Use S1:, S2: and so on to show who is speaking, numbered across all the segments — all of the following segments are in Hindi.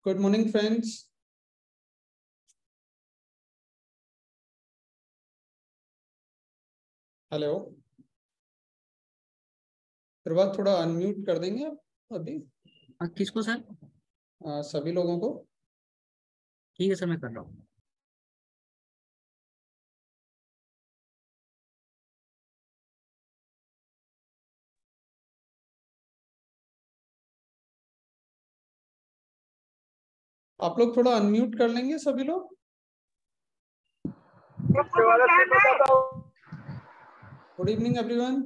S1: Good morning, friends. हेलो, प्रभात थोड़ा अनम्यूट कर देंगे आप अभी
S2: किसको सर?
S1: सभी लोगों को।
S2: ठीक है सर, मैं कर रहा हूँ।
S1: आप लोग थोड़ा अनम्यूट कर लेंगे सभी लोग। Good evening everyone.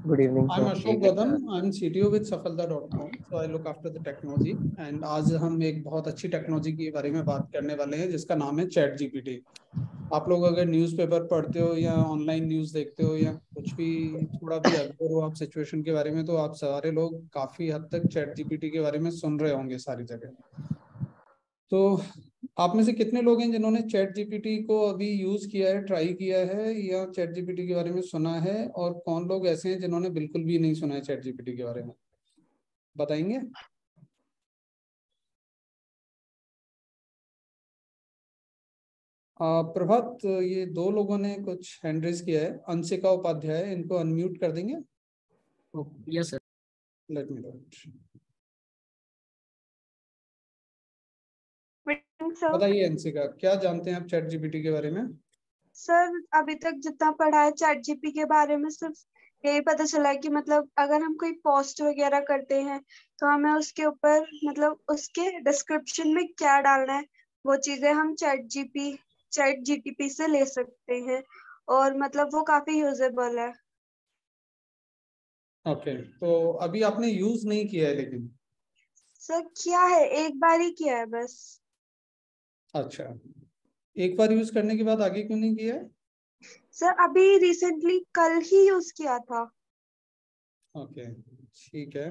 S3: Good evening,
S1: I'm
S3: sir.
S1: Ashok Gautam. I'm CTO with Safalta.com. So I look after the technology. And आज हम एक बहुत अच्छी टेक्नोलॉजी के बारे में बात करने वाले हैं जिसका नाम है चैट जीपीटी। आप लोग अगर न्यूज़पेपर पढ़ते हो या ऑनलाइन न्यूज़ देखते हो या कुछ भी थोड़ा भी अवेयर हो आप सिचुएशन के बारे में, तो आप सारे लोग काफी हद तक चैट जीपीटी के बारे में सुन रहे होंगे सारी जगह। तो आप में से कितने लोग हैं जिन्होंने चैट जीपीटी को अभी यूज किया है, ट्राई किया है या चैट जीपीटी के बारे में सुना है, और कौन लोग ऐसे हैं जिन्होंने बिल्कुल भी नहीं सुना है चैट जीपीटी के बारे में, बताएंगे? प्रभात, ये दो लोगों ने कुछ हैंड रेज किया है, अंशिका उपाध्याय, इनको अनम्यूट कर देंगे।
S2: Yes sir.
S1: Let me know. बताइए अंशिका, क्या जानते हैं आप चैट जीपीटी के बारे में?
S4: सर अभी तक जितना पढ़ा है चैट जीपी के बारे में सिर्फ यही पता चला है कि मतलब अगर हम कोई पोस्ट वगैरह करते हैं तो हमें उसके ऊपर मतलब उसके डिस्क्रिप्शन में क्या डालना है वो चीजें हम चैट जीटीपी से ले सकते हैं और मतलब वो काफी यूजेबल है।
S1: ओके, तो अभी आपने यूज नहीं किया है लेकिन?
S4: सर किया है, एक बार ही किया है बस।
S1: अच्छा, एक बार यूज करने के बाद आगे क्यों नहीं किया है?
S4: सर अभी रिसेंटली कल ही यूज किया था।
S1: ओके, ठीक है।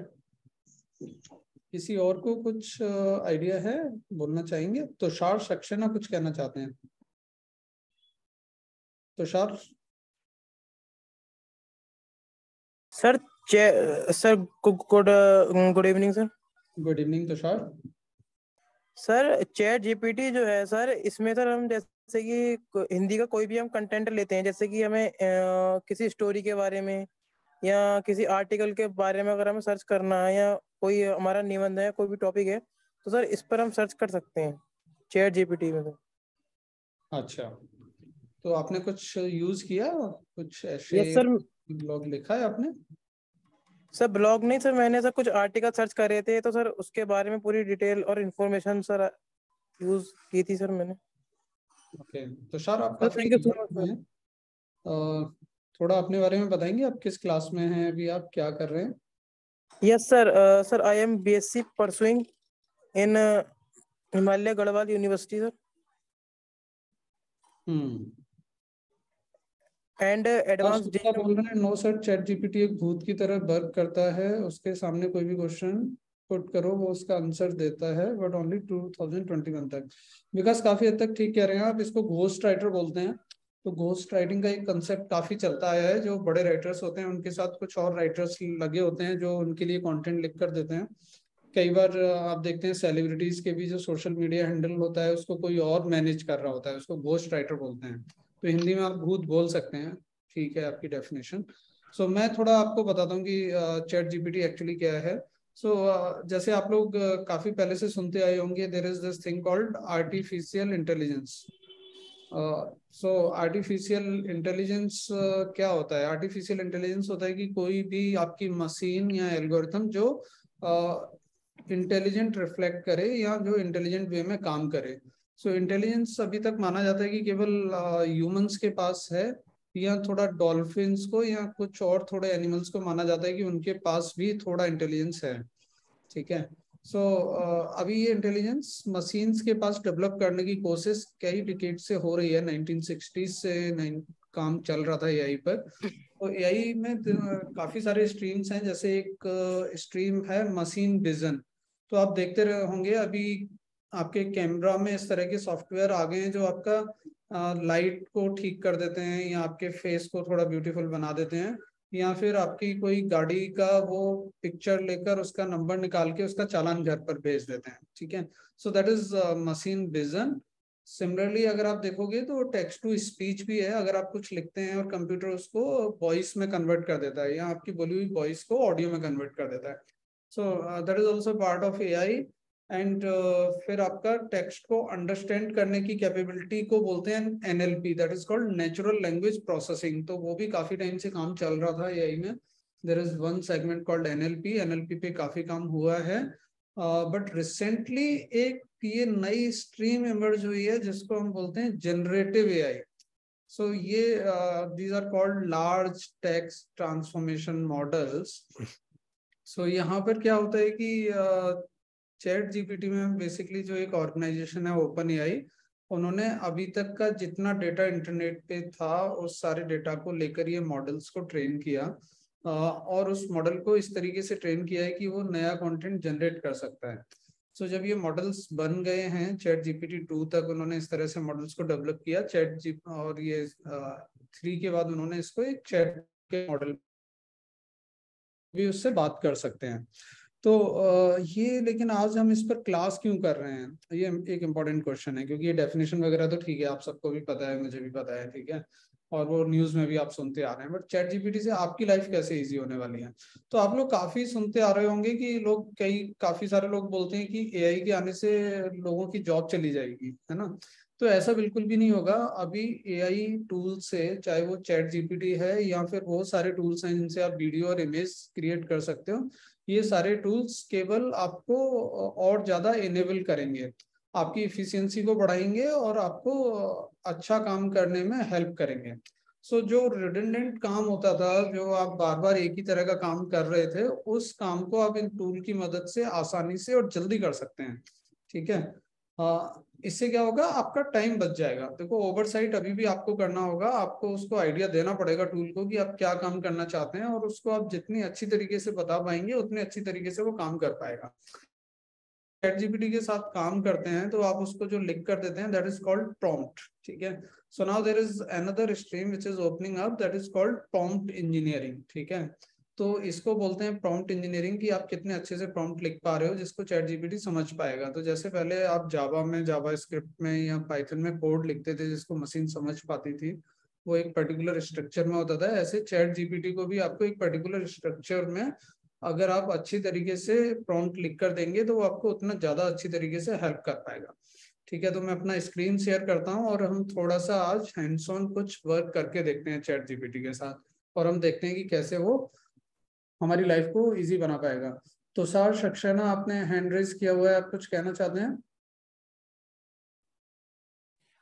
S1: किसी और को कुछ आइडिया है, बोलना चाहेंगे? तुषार सक्सेना कुछ कहना चाहते हैं। Tushar
S3: sir sir good evening sir.
S1: Good evening Tushar.
S3: Sir chat GPT जो है सर, इसमें सर हम जैसे कि हिंदी का कोई भी हम कंटेंट लेते हैं, जैसे कि हमें किसी स्टोरी के बारे में या किसी आर्टिकल के बारे में अगर हमें सर्च करना है या कोई हमारा निबंध है, कोई भी टॉपिक है, तो सर इस पर हम सर्च कर सकते हैं चैट जीपीटी में।
S1: अच्छा, तो आपने कुछ यूज किया, कुछ ऐसे
S3: यस सर।
S1: ब्लॉग लिखा है आपने?
S3: सर ब्लॉग नहीं सर, मैंने सर कुछ आर्टिकल सर्च करे थे, तो सर उसके बारे में पूरी डिटेल और इन्फॉर्मेशन सर यूज की थी सर मैंने।
S1: ओके, तुषार आप
S3: सर
S1: काफी
S3: thank you so much
S1: young
S3: sir.
S1: हैं। थोड़ा अपने बारे में बताएंगे, आप किस क्लास में हैं अभी, आप क्या कर रहे हैं?
S3: Yes sir, sir I am BSc pursuing in Himalaya Garhwal university sir, and advance
S1: आप बोल रहे हैं नो सर, चैट जीपीटी एक भूत की तरह वर्क करता है, उसके सामने कोई भी क्वेश्चन पुट करो वो उसका आंसर देता है, बट ओनली 2021 तक। विकास काफी हद तक ठीक कह रहे हैं आप, इसको घोस्ट राइटर बोलते हैं। तो घोस्ट राइटिंग का एक कंसेप्ट काफी चलता आया है, जो बड़े राइटर्स होते हैं उनके साथ कुछ और राइटर्स लगे होते हैं जो उनके लिए कंटेंट लिख कर देते हैं। कई बार आप देखते हैं सेलिब्रिटीज के भी जो सोशल मीडिया हैंडल होता है उसको कोई और मैनेज कर रहा होता है, उसको घोस्ट राइटर बोलते हैं। तो हिंदी में आप भूत बोल सकते हैं, ठीक है आपकी डेफिनेशन। सो मैं थोड़ा आपको बताता हूँ कि चैट जीपीटी एक्चुअली क्या है। सो जैसे आप लोग काफी पहले से सुनते आए होंगे, there is this thing called artificial intelligence. So artificial intelligence क्या होता है? आर्टिफिशियल इंटेलिजेंस होता है कि कोई भी आपकी मशीन या एल्गोरिथम जो इंटेलिजेंट रिफ्लेक्ट करे या जो इंटेलिजेंट वे में काम करे। सो इंटेलिजेंस अभी तक माना जाता है कि केवल ह्यूमंस के पास है, या थोड़ा डॉल्फिन्स को या कुछ और थोड़े एनिमल्स को माना जाता है कि उनके पास भी थोड़ा इंटेलिजेंस है, ठीक है। सो अभी ये इंटेलिजेंस मशीन्स के पास डेवलप करने की कोशिश कई डिकेड से हो रही है, 1960 से काम चल रहा था एआई पर। तो एआई में काफी सारे स्ट्रीम्स हैं, जैसे एक स्ट्रीम है मशीन विजन। तो आप देखते रहे होंगे अभी आपके कैमरा में इस तरह के सॉफ्टवेयर आ गए हैं जो आपका लाइट को ठीक कर देते हैं या आपके फेस को थोड़ा ब्यूटीफुल बना देते हैं। या फिर आपकी कोई गाड़ी का वो पिक्चर लेकर उसका नंबर निकाल के उसका चालान घर पर भेज देते हैं, ठीक है। So that is machine vision. Similarly अगर आप देखोगे तो टेक्स्ट टू स्पीच भी है, अगर आप कुछ लिखते हैं और कंप्यूटर उसको वॉइस में कन्वर्ट कर देता है या आपकी बोली हुई वॉइस को ऑडियो में कन्वर्ट कर देता है। So that is also part of AI. And फिर आपका टेक्स्ट को अंडरस्टैंड करने की कैपेबिलिटी को बोलते हैं NLP, that is called natural language processing. तो वो भी काफी टाइम से काम चल रहा था एआई में। There is one segment called NLP, NLP पे काफी काम हुआ है। बट रिसेंटली एक ये नई स्ट्रीम इमर्ज हुई है जिसको हम बोलते हैं जनरेटिव एआई। सो ये these are called large text transformation models. So यहाँ पर क्या होता है कि चैट जीपीटी में बेसिकली जो एक ऑर्गेनाइजेशन है ओपन एआई, उन्होंने अभी तक का जितना डेटा इंटरनेट पे था उस सारे डेटा को लेकर ये मॉडल्स को ट्रेन किया और उस मॉडल को इस तरीके से ट्रेन किया है कि वो नया कंटेंट जनरेट कर सकता है। सो जब ये मॉडल्स बन गए हैं चैट जीपीटी 2 तक उन्होंने इस तरह से मॉडल्स को डेवलप किया, चैट जी और ये 3 के बाद उन्होंने इसको एक चैट के मॉडल भी उससे बात कर सकते हैं। तो ये लेकिन आज हम इस पर क्लास क्यों कर रहे हैं, ये एक इम्पॉर्टेंट क्वेश्चन है, क्योंकि ये डेफिनेशन वगैरह तो ठीक है, आप सबको भी पता है, मुझे भी पता है, ठीक है, और वो न्यूज में भी आप सुनते आ रहे हैं। बट चैट जीपीटी से आपकी लाइफ कैसे इजी होने वाली है? तो आप लोग काफी सुनते आ रहे होंगे कि लोग काफी सारे लोग बोलते हैं कि एआई के आने से लोगों की जॉब चली जाएगी, है ना। तो ऐसा बिल्कुल भी नहीं होगा। अभी एआई टूल से, चाहे वो चैट जीपीटी है या फिर बहुत सारे टूल्स हैं जिनसे आप वीडियो और इमेज क्रिएट कर सकते हो, ये सारे टूल्स केवल आपको और ज्यादा इनेबल करेंगे, आपकी इफिशियंसी को बढ़ाएंगे और आपको अच्छा काम करने में हेल्प करेंगे। सो जो रिडंडेंट काम होता था, जो आप बार बार एक ही तरह का काम कर रहे थे, उस काम को आप इन टूल की मदद से आसानी से और जल्दी कर सकते हैं, ठीक है। इससे क्या होगा, आपका टाइम बच जाएगा। देखो ओवरसाइट अभी भी आपको करना होगा, आपको उसको आइडिया देना पड़ेगा टूल को कि आप क्या काम करना चाहते हैं, और उसको आप जितनी अच्छी तरीके से बता पाएंगे उतनी अच्छी तरीके से वो काम कर पाएगा। चैट जीपीटी के साथ काम करते हैं तो आप उसको जो लिख कर देते हैं दैट इज कॉल्ड प्रॉम्प्ट, ठीक है। So now there is another stream which is opening up, that is called prompt engineering, ठीक है। तो इसको बोलते हैं प्रॉम्प्ट इंजीनियरिंग, कि आप कितने अच्छे से प्रॉम्प्ट लिख पा रहे हो जिसको चैट जीपीटी समझ पाएगा। तो जैसे पहले आप जावा में, जावा स्क्रिप्ट में या पाइथन में कोड लिखते थे जिसको मशीन समझ पाती थी, वो एक पर्टिकुलर स्ट्रक्चर में होता था, ऐसे चैट जीपीटी को भी आपको एक पर्टिकुलर स्ट्रक्चर में अगर आप अच्छी तरीके से प्रॉम्प्ट लिख कर देंगे तो वो आपको उतना ज्यादा अच्छी तरीके से हेल्प कर पाएगा, ठीक है। तो मैं अपना स्क्रीन शेयर करता हूँ और हम थोड़ा सा आज हैंड्स ऑन कुछ वर्क करके देखते हैं चैट जीपीटी के साथ, और हम देखते हैं कि कैसे वो हमारी लाइफ को इजी बना पाएगा। तो सर सक्सेना, आपने हैंड रेज किया हुआ है, आप कुछ कहना चाहते हैं?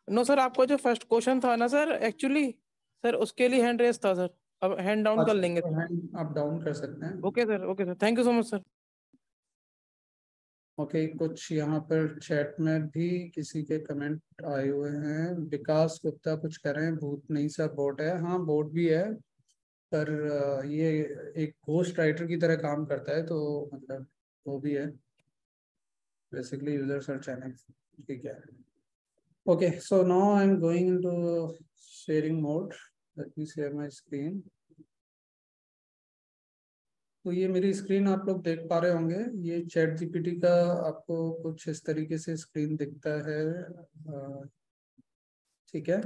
S3: नो सर, आपका जो फर्स्ट क्वेश्चन था ना सर, एक्चुअली सर उसके लिए हैंड रेज था सर, अब हैंड डाउन कर लेंगे।
S1: हैंड आप डाउन कर सकते हैं।
S3: Okay sir, thank you so much sir.
S1: Okay, कुछ यहाँ पर चैट में भी किसी के कमेंट आए हुए हैं। विकास गुप्ता कुछ कह रहे हैं, भूत नहीं सर बोट है। हाँ बोट भी है, पर ये एक घोस्ट राइटर की तरह काम करता है, तो मतलब वो भी है बेसिकली यूजर सर्च चैनल, ठीक है। Okay, so now I am going into sharing mode, let me share my screen. तो ये मेरी स्क्रीन आप लोग देख पा रहे होंगे, ये चैट जीपीटी का आपको कुछ इस तरीके से स्क्रीन दिखता है, ठीक है।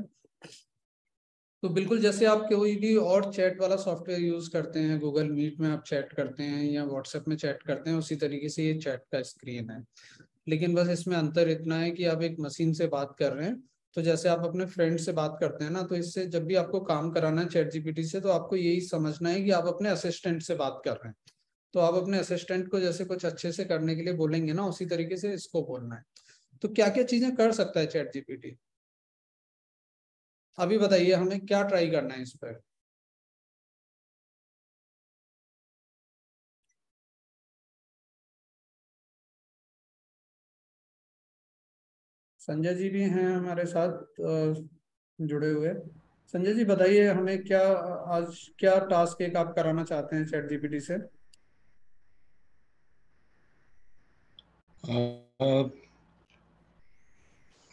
S1: तो बिल्कुल जैसे आप कोई भी और चैट वाला सॉफ्टवेयर यूज करते हैं, गूगल मीट में आप चैट करते हैं या व्हाट्सएप में चैट करते हैं, उसी तरीके से ये चैट का स्क्रीन है। लेकिन बस इसमें अंतर इतना है कि आप एक मशीन से बात कर रहे हैं। तो जैसे आप अपने फ्रेंड से बात करते हैं ना, तो इससे जब भी आपको काम कराना है चैट जीपीटी से, तो आपको यही समझना है कि आप अपने असिस्टेंट से बात कर रहे हैं। तो आप अपने असिस्टेंट को जैसे कुछ अच्छे से करने के लिए बोलेंगे ना, उसी तरीके से इसको बोलना है। तो क्या क्या चीजें कर सकता है चैट जीपीटी, अभी बताइए, हमें क्या ट्राई करना है इस पर? संजय जी भी हैं हमारे साथ जुड़े हुए। संजय जी बताइए, हमें क्या आज क्या टास्क एक आप कराना चाहते हैं चैट जीपीटी से?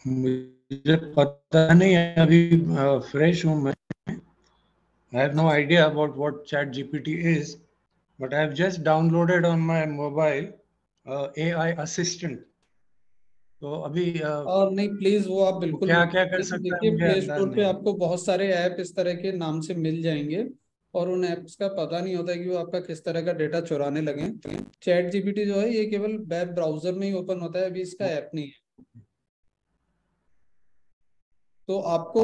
S5: मुझे पता नहीं है, अभी फ्रेश हूँ मैं, I have no idea about what ChatGPT is, but I have just downloaded on my mobile AI assistant. तो अभी
S1: और नहीं प्लीज वो आप बिल्कुल
S5: क्या
S1: मत
S5: क्या कर
S1: करिए।
S5: सकता है
S1: देखिए
S5: मुझे
S1: प्ले
S5: अंदाज
S1: स्टोर पे
S5: नहीं।
S1: आपको बहुत सारे ऐप इस तरह के नाम से मिल जाएंगे और उन ऐप्स का पता नहीं होता कि वो आपका किस तरह का डेटा चुराने लगे। चैट जीपीटी जो है ये केवल वेब ब्राउजर में ही ओपन होता है, अभी इसका ऐप नहीं है। तो आपको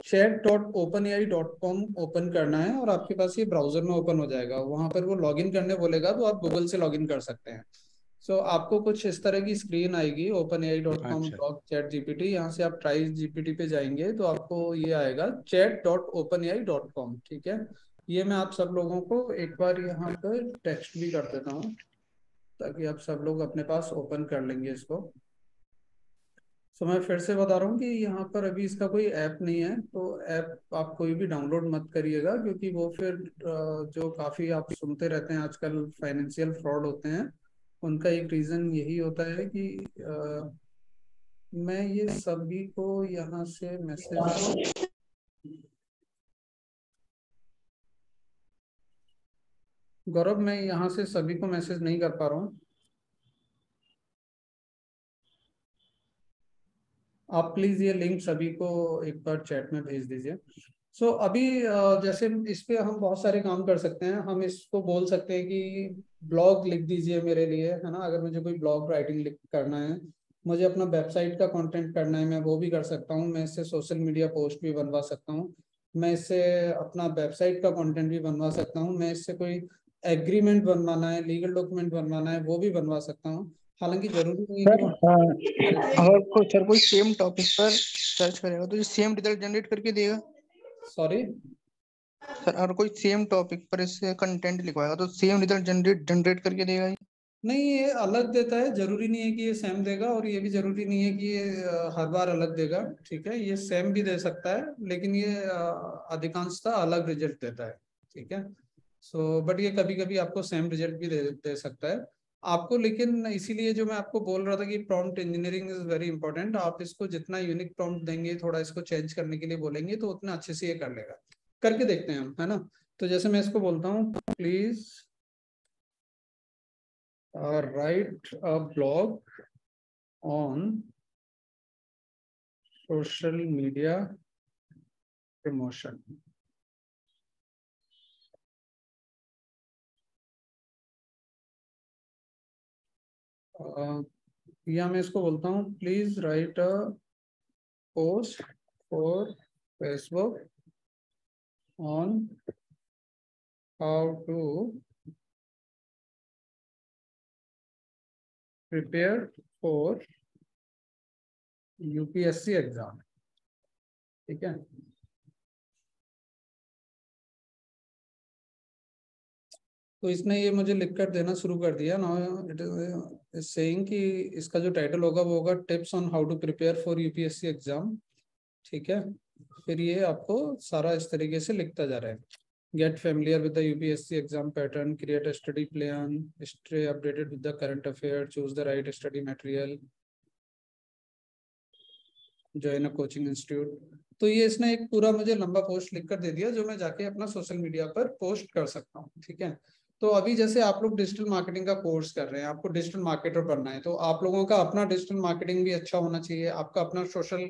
S1: chat.openai.com ओपन करना है और आपके पास ये ब्राउजर में ओपन हो जाएगा। वहां पर वो लॉगिन करने बोलेगा तो आप गूगल से लॉगिन कर सकते हैं। सो आपको कुछ इस तरह की स्क्रीन आएगी openai.com/chatgpt। यहाँ से आप ट्राई जीपीटी पे जाएंगे तो आपको ये आएगा chat.openai.com। ठीक है, ये मैं आप सब लोगों को एक बार यहाँ पर टेक्स्ट भी कर देता हूँ ताकि आप सब लोग अपने पास ओपन कर लेंगे इसको। तो मैं फिर से बता रहा हूँ कि यहाँ पर अभी इसका कोई ऐप नहीं है, तो ऐप आप कोई भी डाउनलोड मत करिएगा क्योंकि वो फिर जो काफ़ी आप सुनते रहते हैं आजकल फाइनेंशियल फ्रॉड होते हैं, उनका एक रीज़न यही होता है कि मैं ये सभी को यहाँ से मैसेज गौरव मैं यहाँ से सभी को मैसेज नहीं कर पा रहा हूँ, आप प्लीज ये लिंक सभी को एक बार चैट में भेज दीजिए। सो अभी जैसे इस पे हम बहुत सारे काम कर सकते हैं। हम इसको बोल सकते हैं कि ब्लॉग लिख दीजिए मेरे लिए, है ना। अगर मुझे कोई ब्लॉग राइटिंग करना है, मुझे अपना वेबसाइट का कंटेंट करना है, मैं वो भी कर सकता हूँ। मैं इससे सोशल मीडिया पोस्ट भी बनवा सकता हूँ, मैं इससे अपना वेबसाइट का कंटेंट भी बनवा सकता हूँ, मैं इससे कोई एग्रीमेंट बनवाना है, लीगल डॉक्यूमेंट बनवाना है वो भी बनवा सकता हूँ। हालांकि जरूरी नहीं है कि
S6: अगर कोई सेम टॉपिक पर सर्च करेगा तो सेम रिजल्ट जनरेट करके देगा।
S1: सॉरी
S6: सर, अगर कोई सेम टॉपिक पर इससे कंटेंट लिखवाएगा तो सेम रिजल्ट जनरेट करके देगा ही?
S1: नहीं, ये अलग देता है, जरूरी नहीं है कि ये सेम देगा और ये भी जरूरी नहीं है कि ये हर बार अलग देगा। ठीक है, ये सेम भी दे सकता है लेकिन ये अधिकांशतः अलग रिजल्ट देता है। ठीक है, सो बट ये कभी कभी आपको सेम रिजल्ट भी दे सकता है आपको। लेकिन इसीलिए जो मैं आपको बोल रहा था कि prompt engineering is very important. आप इसको जितना यूनिक प्रॉम्प्ट देंगे, थोड़ा इसको चेंज करने के लिए बोलेंगे तो उतना अच्छे से ये कर लेगा। करके देखते हैं हम, है ना। तो जैसे मैं इसको बोलता हूँ please write a blog on social media promotion। या मैं इसको बोलता हूँ please write a post for Facebook on how to prepare for UPSC exam. ठीक है, तो इसने ये मुझे लिख कर देना शुरू कर दिया ना। इट इज सेइंग कि इसका जो टाइटल होगा वो होगा tips on how to prepare for UPSC exam. ठीक है, फिर ये आपको सारा इस तरीके से लिखता जा रहा है। Get familiar with the UPSC exam pattern, create a study plan, stay updated with the current affair, choose the right study material, join a coaching institute. तो ये इसने एक पूरा मुझे लंबा पोस्ट लिख कर दे दिया जो मैं जाके अपना सोशल मीडिया पर पोस्ट कर सकता हूँ। ठीक है, तो अभी जैसे आप लोग डिजिटल मार्केटिंग का कोर्स कर रहे हैं, आपको डिजिटल मार्केटर बनना है, तो आप लोगों का अपना डिजिटल मार्केटिंग भी अच्छा होना चाहिए। आपका अपना सोशल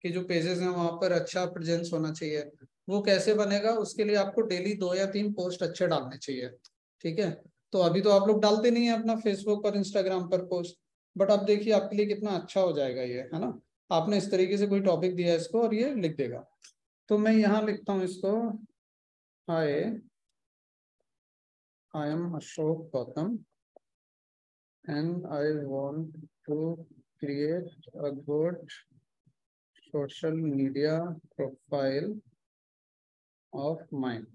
S1: के जो पेजेस हैं वहां पर अच्छा प्रेजेंस होना चाहिए। वो कैसे बनेगा, उसके लिए आपको डेली 2 या 3 पोस्ट अच्छे डालने चाहिए। ठीक है, तो अभी तो आप लोग डालते नहीं है अपना फेसबुक और इंस्टाग्राम पर पोस्ट, बट अब देखिए आपके लिए कितना अच्छा हो जाएगा ये, है ना। आपने इस तरीके से कोई टॉपिक दिया है इसको और ये लिख देगा। तो मैं यहाँ लिखता हूँ इसको, हाय I am Ashok Gautam and I want to create a good social media profile of mine.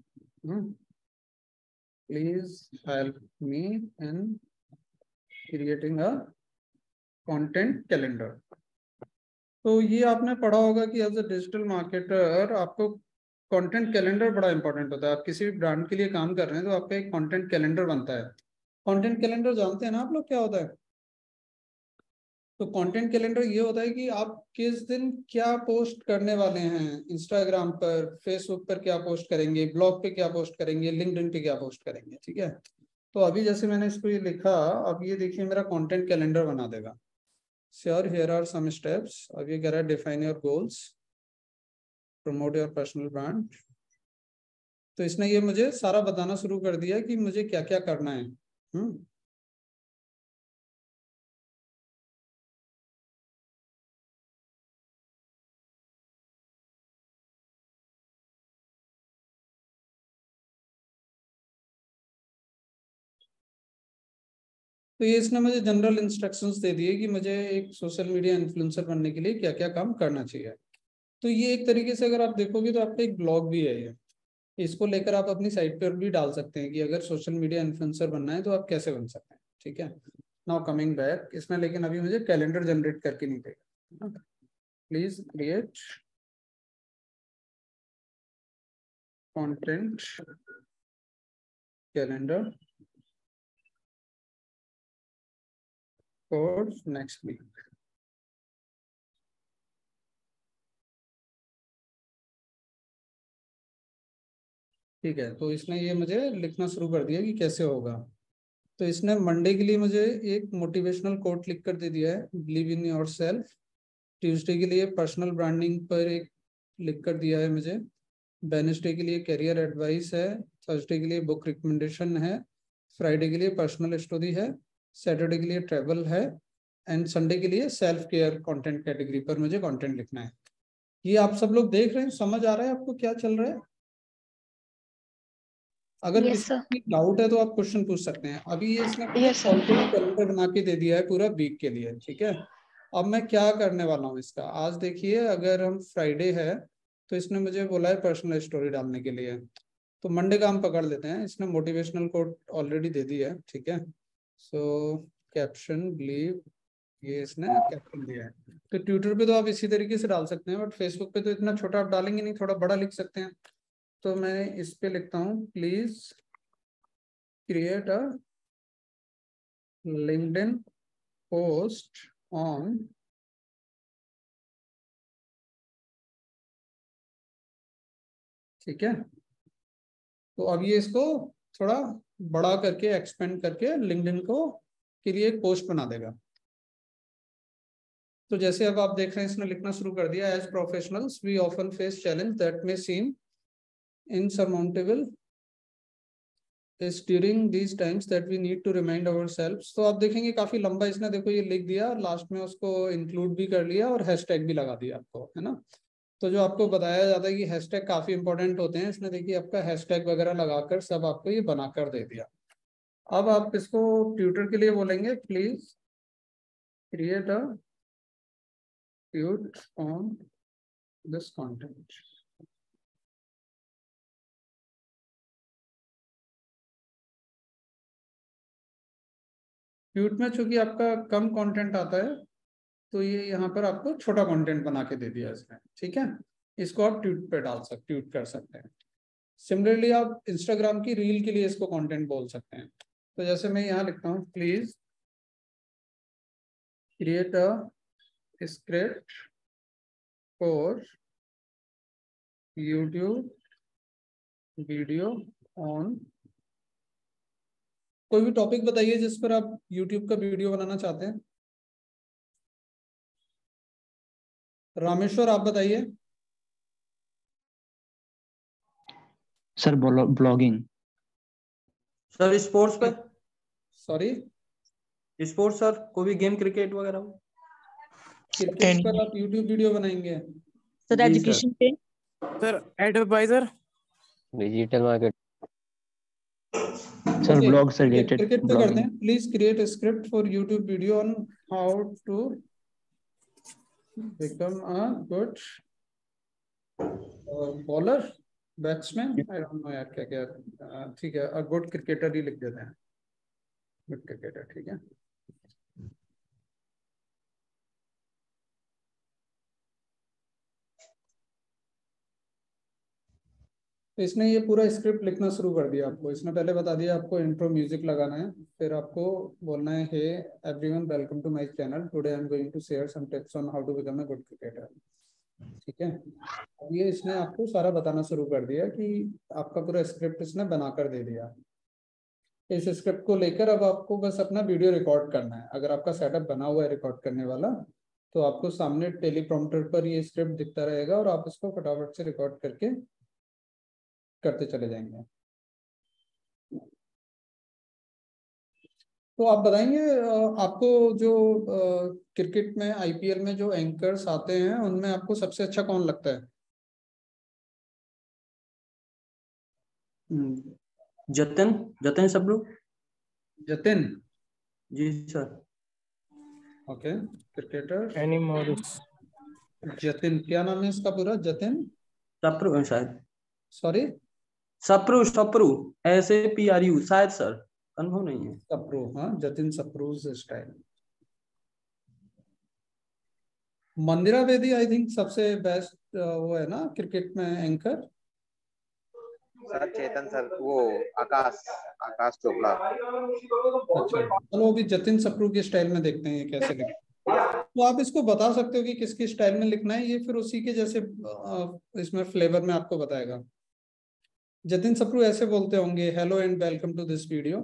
S1: Please help me in creating a content calendar. तो ये आपने पढ़ा होगा कि एज अ डिजिटल मार्केटर आपको कंटेंट कैलेंडर बड़ा इंपॉर्टेंट होता है। आप किसी भी ब्रांड के लिए काम कर रहे हैं तो आपका एक कंटेंट कैलेंडर बनता है। कंटेंट कैलेंडर जानते हैं ना आप लोग क्या होता है? तो कंटेंट कैलेंडर ये होता है कि आप किस दिन क्या पोस्ट करने वाले हैं, इंस्टाग्राम पर, फेसबुक पर क्या पोस्ट करेंगे, ब्लॉग पे क्या पोस्ट करेंगे, लिंक्डइन पे क्या पोस्ट करेंगे, ठीक है। तो अभी जैसे मैंने इसको ये लिखा, अब ये देखिए मेरा कंटेंट कैलेंडर बना देगा। Sure here are some steps. अब ये कह रहा है define your goals, promote your personal brand. तो इसने ये मुझे सारा बताना शुरू कर दिया कि मुझे क्या क्या करना है। तो ये इसने मुझे जनरल इंस्ट्रक्शंस दे दिए कि मुझे एक सोशल मीडिया इन्फ्लुएंसर बनने के लिए क्या क्या काम करना चाहिए। तो ये एक तरीके से अगर आप देखोगे तो आपका एक ब्लॉग भी है ये, इसको लेकर आप अपनी साइट पर भी डाल सकते हैं कि अगर सोशल मीडिया इन्फ्लुएंसर बनना है तो आप कैसे बन सकते हैं, ठीक है। नाउ कमिंग बैक, इसमें लेकिन अभी मुझे कैलेंडर जनरेट करके नहीं देगा। Please create content calendar for next week. ठीक है, तो इसने ये मुझे लिखना शुरू कर दिया कि कैसे होगा। तो इसने मंडे के लिए मुझे एक मोटिवेशनल कोट लिख कर दे दिया है, believe in your self. Tuesday के लिए पर्सनल ब्रांडिंग पर एक लिख कर दिया है मुझे। वेडनेसडे के लिए करियर एडवाइस है। थर्सडे के लिए बुक रिकमेंडेशन है। फ्राइडे के लिए पर्सनल स्टोरी है। सैटरडे के लिए ट्रैवल है। एंड संडे के लिए सेल्फ केयर कंटेंट कैटेगरी पर मुझे कंटेंट लिखना है। ये आप सब लोग देख रहे हैं, समझ आ रहा है आपको क्या चल रहा है? अगर
S7: Yes,
S1: किसी
S7: sir.
S1: की डाउट है तो आप क्वेश्चन पूछ सकते हैं। अभी ये इसने
S7: Yes, sir.
S1: कंटेंट कैलेंडर बना के दे दिया है पूरा वीक के लिए, ठीक है। अब मैं क्या करने वाला हूँ इसका, आज देखिए अगर हम फ्राइडे है तो इसने मुझे बोला है पर्सनल स्टोरी डालने के लिए। तो मंडे का हम पकड़ लेते हैं, इसने मोटिवेशनल कोट ऑलरेडी दे दिया है, ठीक है। सो कैप्शन बिलीव, ये इसने कैप्शन दिया है। तो ट्विटर पे तो आप इसी तरीके से डाल सकते हैं, बट फेसबुक पे तो इतना छोटा आप डालेंगे नहीं, थोड़ा बड़ा लिख सकते हैं। तो मैं इस पे लिखता हूँ, please create a LinkedIn post on ठीक है। तो अब ये इसको थोड़ा बड़ा करके एक्सपेंड करके लिंक्डइन को के लिए एक पोस्ट बना देगा। तो जैसे अब आप देख रहे हैं इसने लिखना शुरू कर दिया, as professionals we often face challenge that may seem insurmountable, is during these times that we need to remind ourselves। तो आप देखेंगे काफी लंबा इसने देखो ये लिख दिया, लास्ट में उसको इंक्लूड भी कर लिया और हैशटैग भी लगा दिया आपको, है ना। तो जो आपको बताया जाता है कि हैशटैग काफी इंपॉर्टेंट होते हैं, इसने देखिए आपका हैशटैग वगैरह लगाकर सब आपको ये बनाकर दे दिया। अब आप इसको ट्विटर के लिए बोलेंगे, please create a tweet on this content. Tweet में चूंकि आपका कम कंटेंट आता है तो ये यहाँ पर आपको छोटा कंटेंट बना के दे दिया इसने, ठीक है। इसको आप ट्वीट कर सकते हैं। सिमिलरली आप इंस्टाग्राम की रील के लिए इसको कंटेंट बोल सकते हैं। तो जैसे मैं यहाँ लिखता हूँ, please create a script for YouTube video on, कोई भी टॉपिक बताइए जिस पर आप यूट्यूब का वीडियो बनाना चाहते हैं। रामेश्वर आप बताइए।
S8: Sir blogging.
S9: सर स्पोर्ट्स पे।
S1: सॉरी
S9: स्पोर्ट्स सर, कोई भी गेम, क्रिकेट वगैरह।
S1: क्रिकेट पर आप यूट्यूब वीडियो बनाएंगे।
S7: सर एजुकेशन पे।
S3: Sir adviser.
S8: Digital market. Sir blog से रिलेटेड
S1: क्रिकेट पे करते हैं, please create script for YouTube video on how to become a good bowler, batsman, I don't know यार क्या क्या। ठीक है, अ गुड क्रिकेटर ही लिख देते हैं, गुड क्रिकेटर, ठीक है। तो इसने ये पूरा स्क्रिप्ट लिखना शुरू कर दिया आपको। इसने पहले बता दिया आपको इंट्रो म्यूजिक लगाना है, फिर आपको बोलना है hey everyone welcome to my channel, today I am going to share some tips on how to become a good cricketer. ठीक है, अब ये इसने आपको सारा बताना शुरू कर दिया कि आपका पूरा स्क्रिप्ट इसने बनाकर दे दिया। इस स्क्रिप्ट को लेकर अब आपको बस अपना वीडियो रिकॉर्ड करना है। अगर आपका सेटअप बना हुआ है रिकॉर्ड करने वाला, तो आपको सामने टेलीप्रॉम्प्टर पर ये स्क्रिप्ट दिखता रहेगा और आप इसको फटाफट से रिकॉर्ड करके करते चले जाएंगे। तो आप बताएंगे आपको जो क्रिकेट में आईपीएल में जो एंकर्स आते हैं उनमें आपको सबसे अच्छा कौन लगता है?
S9: जतिन जतिन सबरू।
S1: जतिन,
S9: जी sir.
S1: Okay. Cricketer
S3: Annie Morris.
S1: Jatin, क्या नाम है इसका पूरा? जतिन
S9: सप्रू शायद।
S1: सॉरी,
S9: सप्रू सप्रू SAPRU शायद सर, कंफर्म नहीं है।
S1: सप्रू, हाँ, Jatin Sapru's style. Mandira Bedi I think सबसे बेस्ट वो है ना क्रिकेट में एंकर।
S10: सर चेतन सर, वो आकाश आकाश चोपड़ा।
S1: अच्छा, चलो अभी जतिन सप्रू के स्टाइल में देखते हैं ये कैसे लिखते हैं। तो आप इसको बता सकते हो कि किसके स्टाइल में लिखना है, ये फिर उसी के जैसे इसमें फ्लेवर में आपको बताएगा। जतिन सप्रू ऐसे बोलते होंगे, hello and welcome to this video.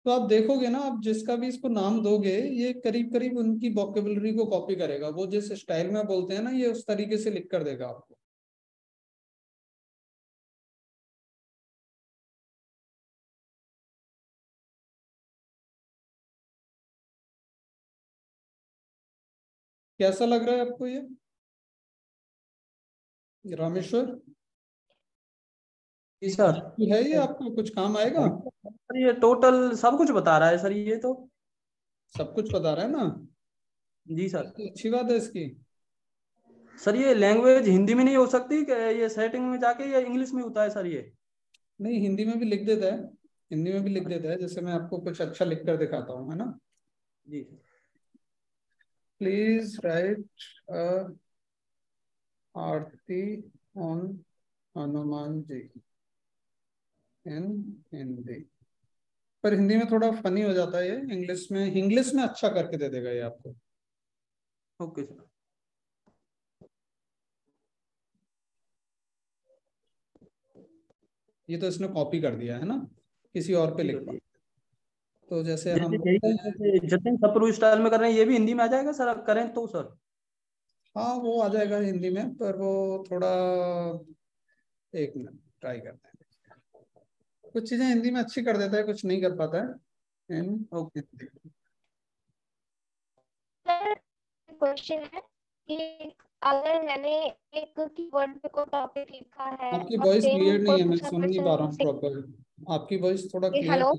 S1: तो आप देखोगे ना, आप जिसका भी इसको नाम दोगे ये करीब करीब उनकी वोकेबुलरी को कॉपी करेगा। वो जिस स्टाइल में बोलते हैं ना, ये उस तरीके से लिख कर देगा आपको। कैसा लग रहा है आपको ये रामेश्वर?
S9: जी सर।
S1: है ये आपको कुछ काम आएगा?
S9: सर ये टोटल सब कुछ बता रहा है सर, ये तो
S1: सब कुछ बता रहा है ना?
S9: जी सर।
S1: अच्छी बात है इसकी।
S9: सर ये लैंग्वेज हिंदी में नहीं हो सकती कि ये सेटिंग में जाके ये इंग्लिश में होता है सर ये?
S1: नहीं, हिंदी में भी लिख देता है, हिंदी में भी लिख देता है। जैसे मैं आपको कुछ अच्छा लिख कर दिखाता हूँ, है ना।
S9: जी।
S1: Please write aarti on Hanuman ji in Hindi. पर हिंदी में थोड़ा फनी हो जाता है ये, इंग्लिश में अच्छा करके दे देगा ये आपको।
S9: Okay sir.
S1: ये तो इसने कॉपी कर दिया है ना, किसी और पे लिखवा। तो जैसे हम
S9: जतिन सप्रू स्टाइल में कर रहे हैं, ये भी हिंदी में आ जाएगा सर करें तो सर?
S1: हाँ, वो आ जाएगा हिंदी में, पर वो थोड़ा, एक मिनट ट्राई करते हैं। कुछ चीजें हिंदी में अच्छी कर देता है, कुछ नहीं कर पाता है। ओके,
S11: क्वेश्चन है कि अगर मैंने एक कीवर्ड पे कोई टॉपिक लिखा है
S1: आपकी
S11: और
S1: वॉइस
S11: सेम
S1: क्लियर नहीं
S11: कोई
S1: है, मैं
S11: दूसरा
S1: सुन नहीं पा रहा हूँ
S11: पर्सन।
S1: प्रॉपर। आपकी वॉइस थोड़ा क्लियर।
S11: हेलो,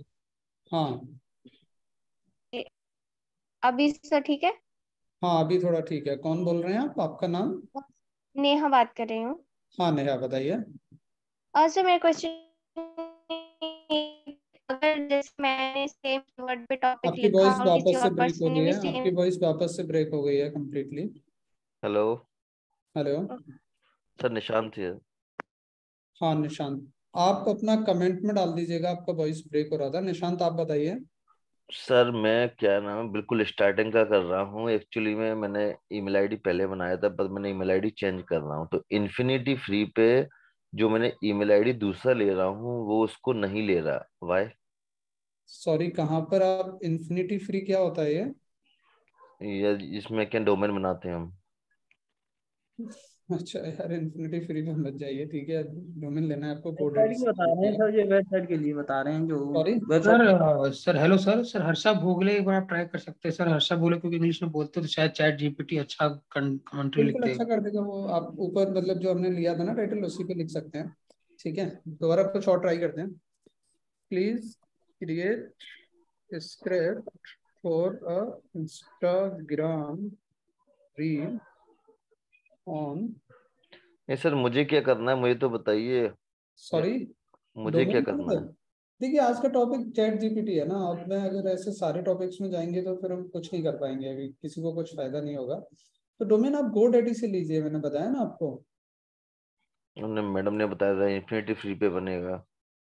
S1: हाँ
S11: अभी सर ठीक है?
S1: हाँ, अभी थोड़ा ठीक है। कौन बोल रहे हैं आप? आपका नाम?
S11: नेहा बात कर रही हूँ।
S1: हाँ नेहा, बताइए।
S11: सर मेरा क्वेश्चन, अगर जैसे मैंने सेम कीवर्ड पे टॉपिक
S1: आपकी
S11: लिखा
S1: वॉइस
S11: और किसी
S1: वापस से
S11: और
S1: ब्रेक हो
S11: पर्सन ने
S1: गई
S11: भी
S1: है,
S11: सेम।
S1: आपकी वॉइस वापस से ब्रेक हो गई है completely.
S10: Hello
S1: hello,
S10: sir, Nishant है।
S1: हाँ निशांत, आप अपना कमेंट में डाल दीजिएगा, आपका वॉइस ब्रेक हो रहा था। निशांत आप बताइए।
S10: सर मैं क्या नाम है, बिल्कुल स्टार्टिंग का कर रहा हूँ। एक्चुअली में मैंने ईमेल आईडी पहले बनाया था, पर मैंने ईमेल आईडी चेंज कर रहा हूँ। तो इन्फिनिटी फ्री पे जो मैंने ईमेल आईडी दूसरा ले रहा हूँ वो उसको नहीं ले रहा। वाई?
S1: सॉरी, कहाँ पर आप? इन्फिनिटी फ्री क्या होता है
S10: ये इसमें क्या डोमेन बनाते हैं हम।
S1: अच्छा यार, इन्फिनिटी फ्री में मत जाइए, ठीक है। डोमेन लेना है आपको, कोड
S9: वेबसाइट के बता रहे हैं सर, ये वेबसाइट के लिए बता रहे हैं जो
S1: sorry
S5: sir sir hello sir, sir Harsha Bhogle एक बार आप ट्राई कर सकते हैं सर। हर्षा भोगले क्योंकि इंग्लिश में बोलते हैं तो शायद चैट जीपीटी अच्छा कमेंट्री लिख
S1: बिल्कुल अच्छा
S5: देगा।
S1: कर देगा वो। आप ऊपर मतलब जो हमने लिया था ना टाइटल, उसी पे लिख सकते हैं। ठीक है, दोबारा कुछ और ट्राई करते हैं। Please create script for a Instagram reel on.
S10: नहीं सर, मुझे क्या करना है मुझे तो बताइए।
S1: सॉरी,
S10: मुझे क्या
S1: डोमेन
S10: करना है?
S1: देखिए, आज का टॉपिक चैट जीपीटी है ना। अब मैं अगर ऐसे सारे टॉपिक्स में जाएंगे तो फिर हम कुछ नहीं कर पाएंगे, अभी किसी को कुछ फायदा नहीं होगा। तो डोमेन आप GoDaddy से लीजिए, मैंने बताया ना आपको।
S10: हमने मैडम ने बताया था इन्फिनिटी फ्री पे बनेगा।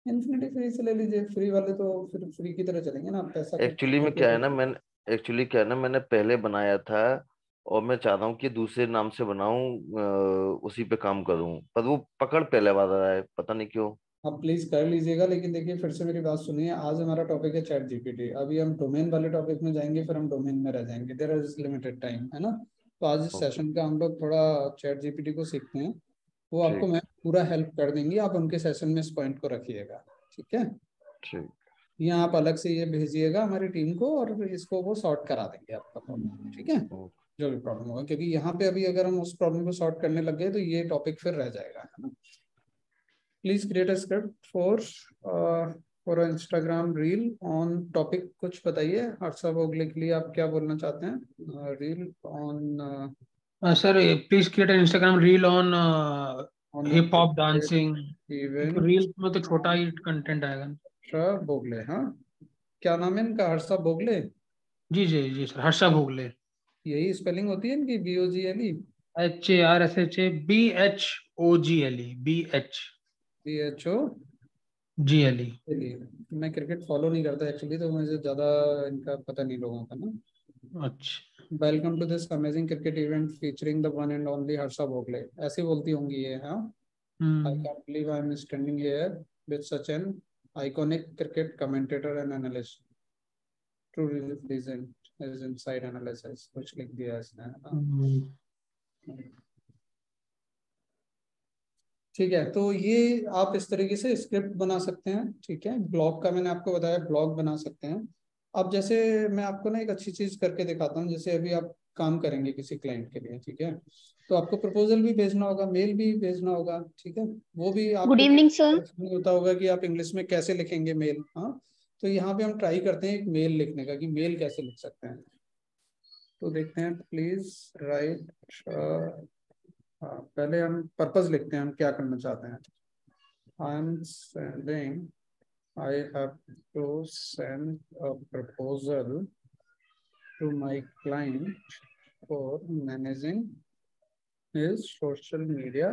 S1: इन्फिनिटी फ्री से ले लीजिए, फ्री वाले तो फिर फ्री की तरह चलेंगे ना, आप पैसा
S10: एक्चुअली में क्या है ना, मैंने पहले बनाया था और मैं चाह रहा हूँ कि दूसरे नाम से बनाऊं, उसी पे काम करूं, पर वो पकड़ पहले वाला है, पता नहीं क्यों।
S1: आप प्लीज कर लीजिएगा, लेकिन देखिए फिर से मेरी बात सुनिए, आज हमारा टॉपिक है चैट जीपीटी, अभी हम डोमेन वाले टॉपिक में जाएंगे, फिर हम डोमेन में रह जाएंगे, देयर इज लिमिटेड टाइम, है ना। तो आज इस सेशन का हम लोग थोड़ा चैट जीपीटी को सीखते हैं, वो आपको मैं पूरा हेल्प कर देंगी, आप उनके सेशन में इस पॉइंट को रखिएगा, ठीक है।
S10: ठीक,
S1: यहाँ आप अलग से ये भेजिएगा हमारी टीम को, और इसको वो सॉर्ट करा देंगे आपका प्रॉब्लम, ठीक है, जो भी प्रॉब्लम होगा, क्योंकि यहाँ पे अभी अगर हम उस प्रॉब्लम को सॉर्ट करने लग गए तो ये टॉपिक फिर रह जाएगा, है ना। Please create a script for Instagram reel on topic, कुछ बताइए हर्षा भोगले के लिए आप क्या बोलना चाहते हैं। Reel on
S12: sir please create an Instagram reel on hip hop dancing,
S1: event,
S12: reel में तो छोटा ही कंटेंट आएगा।
S1: हर्षा भोगले, हाँ क्या नाम है इनका, हर्षा भोगले।
S12: जी जी जी सर, हर्षा भोगले।
S1: यही स्पेलिंग होती है इनकी, BOGLE,
S12: HARSHA BHOGLE।
S1: मैं क्रिकेट फॉलो नहीं करता एक्चुअली, तो मुझे ज्यादा इनका पता नहीं लोगों का ना।
S12: अच्छा।
S1: Welcome to this amazing cricket event featuring the one and only Harsha Bhogle, ऐसी बोलती होंगी ये, हाँ। I can't believe I am standing here with such an iconic cricket commentator and analyst, true reason is inside analysis, कुछ लिख दिया इसने, ठीक है। तो ये आप इस तरीके से स्क्रिप्ट बना सकते हैं, ठीक है। ब्लॉग का मैंने आपको बताया, ब्लॉग बना सकते हैं। अब जैसे मैं आपको ना एक अच्छी चीज करके दिखाता हूँ, जैसे अभी आप काम करेंगे किसी क्लाइंट के लिए, ठीक है, तो आपको प्रपोजल भी भेजना होगा, मेल भी भेजना होगा, ठीक है, वो भी आपको
S7: गुड इवनिंग सर।
S1: नहीं होता होगा कि आप इंग्लिश में कैसे लिखेंगे मेल, हाँ। तो यहाँ पे हम ट्राई करते हैं एक मेल लिखने का, कि मेल कैसे लिख सकते हैं, तो देखते हैं। प्लीज राइट, हाँ पहले हम पर्पस लिखते हैं, हम क्या करना चाहते हैं। I have to send a proposal to my client for managing his social media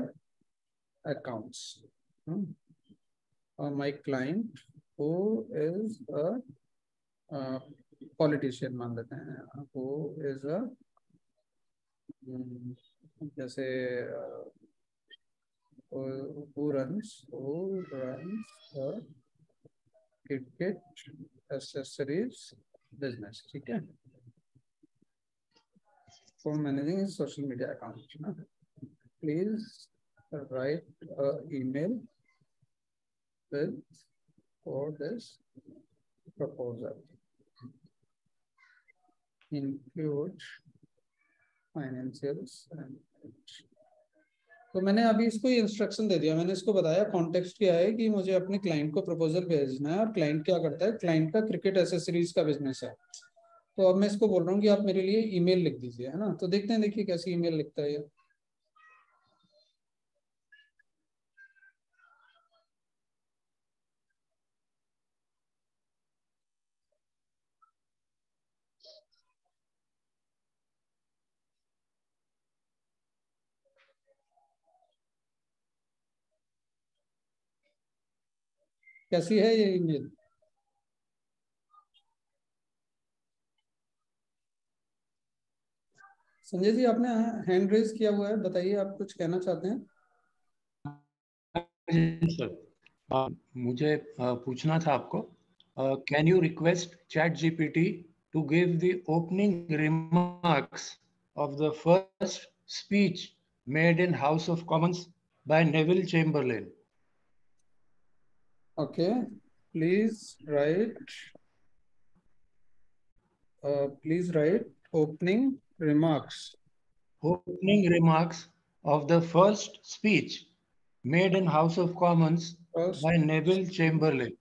S1: accounts. My client who is a politician, मान लेते हैं, who is a जैसे who runs a cricket accessories business, ठीक है, for managing his social media account. Please write an email with for this proposal. Include financials and तो मैंने अभी इसको इंस्ट्रक्शन दे दिया, मैंने इसको बताया कॉन्टेक्स्ट क्या है कि मुझे अपने क्लाइंट को प्रपोजल भेजना है, और क्लाइंट क्या करता है, क्लाइंट का क्रिकेट एसेसरीज का बिजनेस है। तो अब मैं इसको बोल रहा हूँ कि आप मेरे लिए ईमेल लिख दीजिए, है ना। तो देखते हैं, देखिए कैसी ईमेल लिखता है ये। कैसी है ये ईमेल? संजय जी आपने हैंड रेज किया हुआ है, बताइए आप कुछ कहना चाहते हैं।
S5: सर मुझे पूछना था आपको, can you request ChatGPT to give the opening remarks of the first speech made in House of Commons by Neville Chamberlain.
S1: Okay, please write opening remarks
S5: of the first speech made in House of Commons by Neville Chamberlain.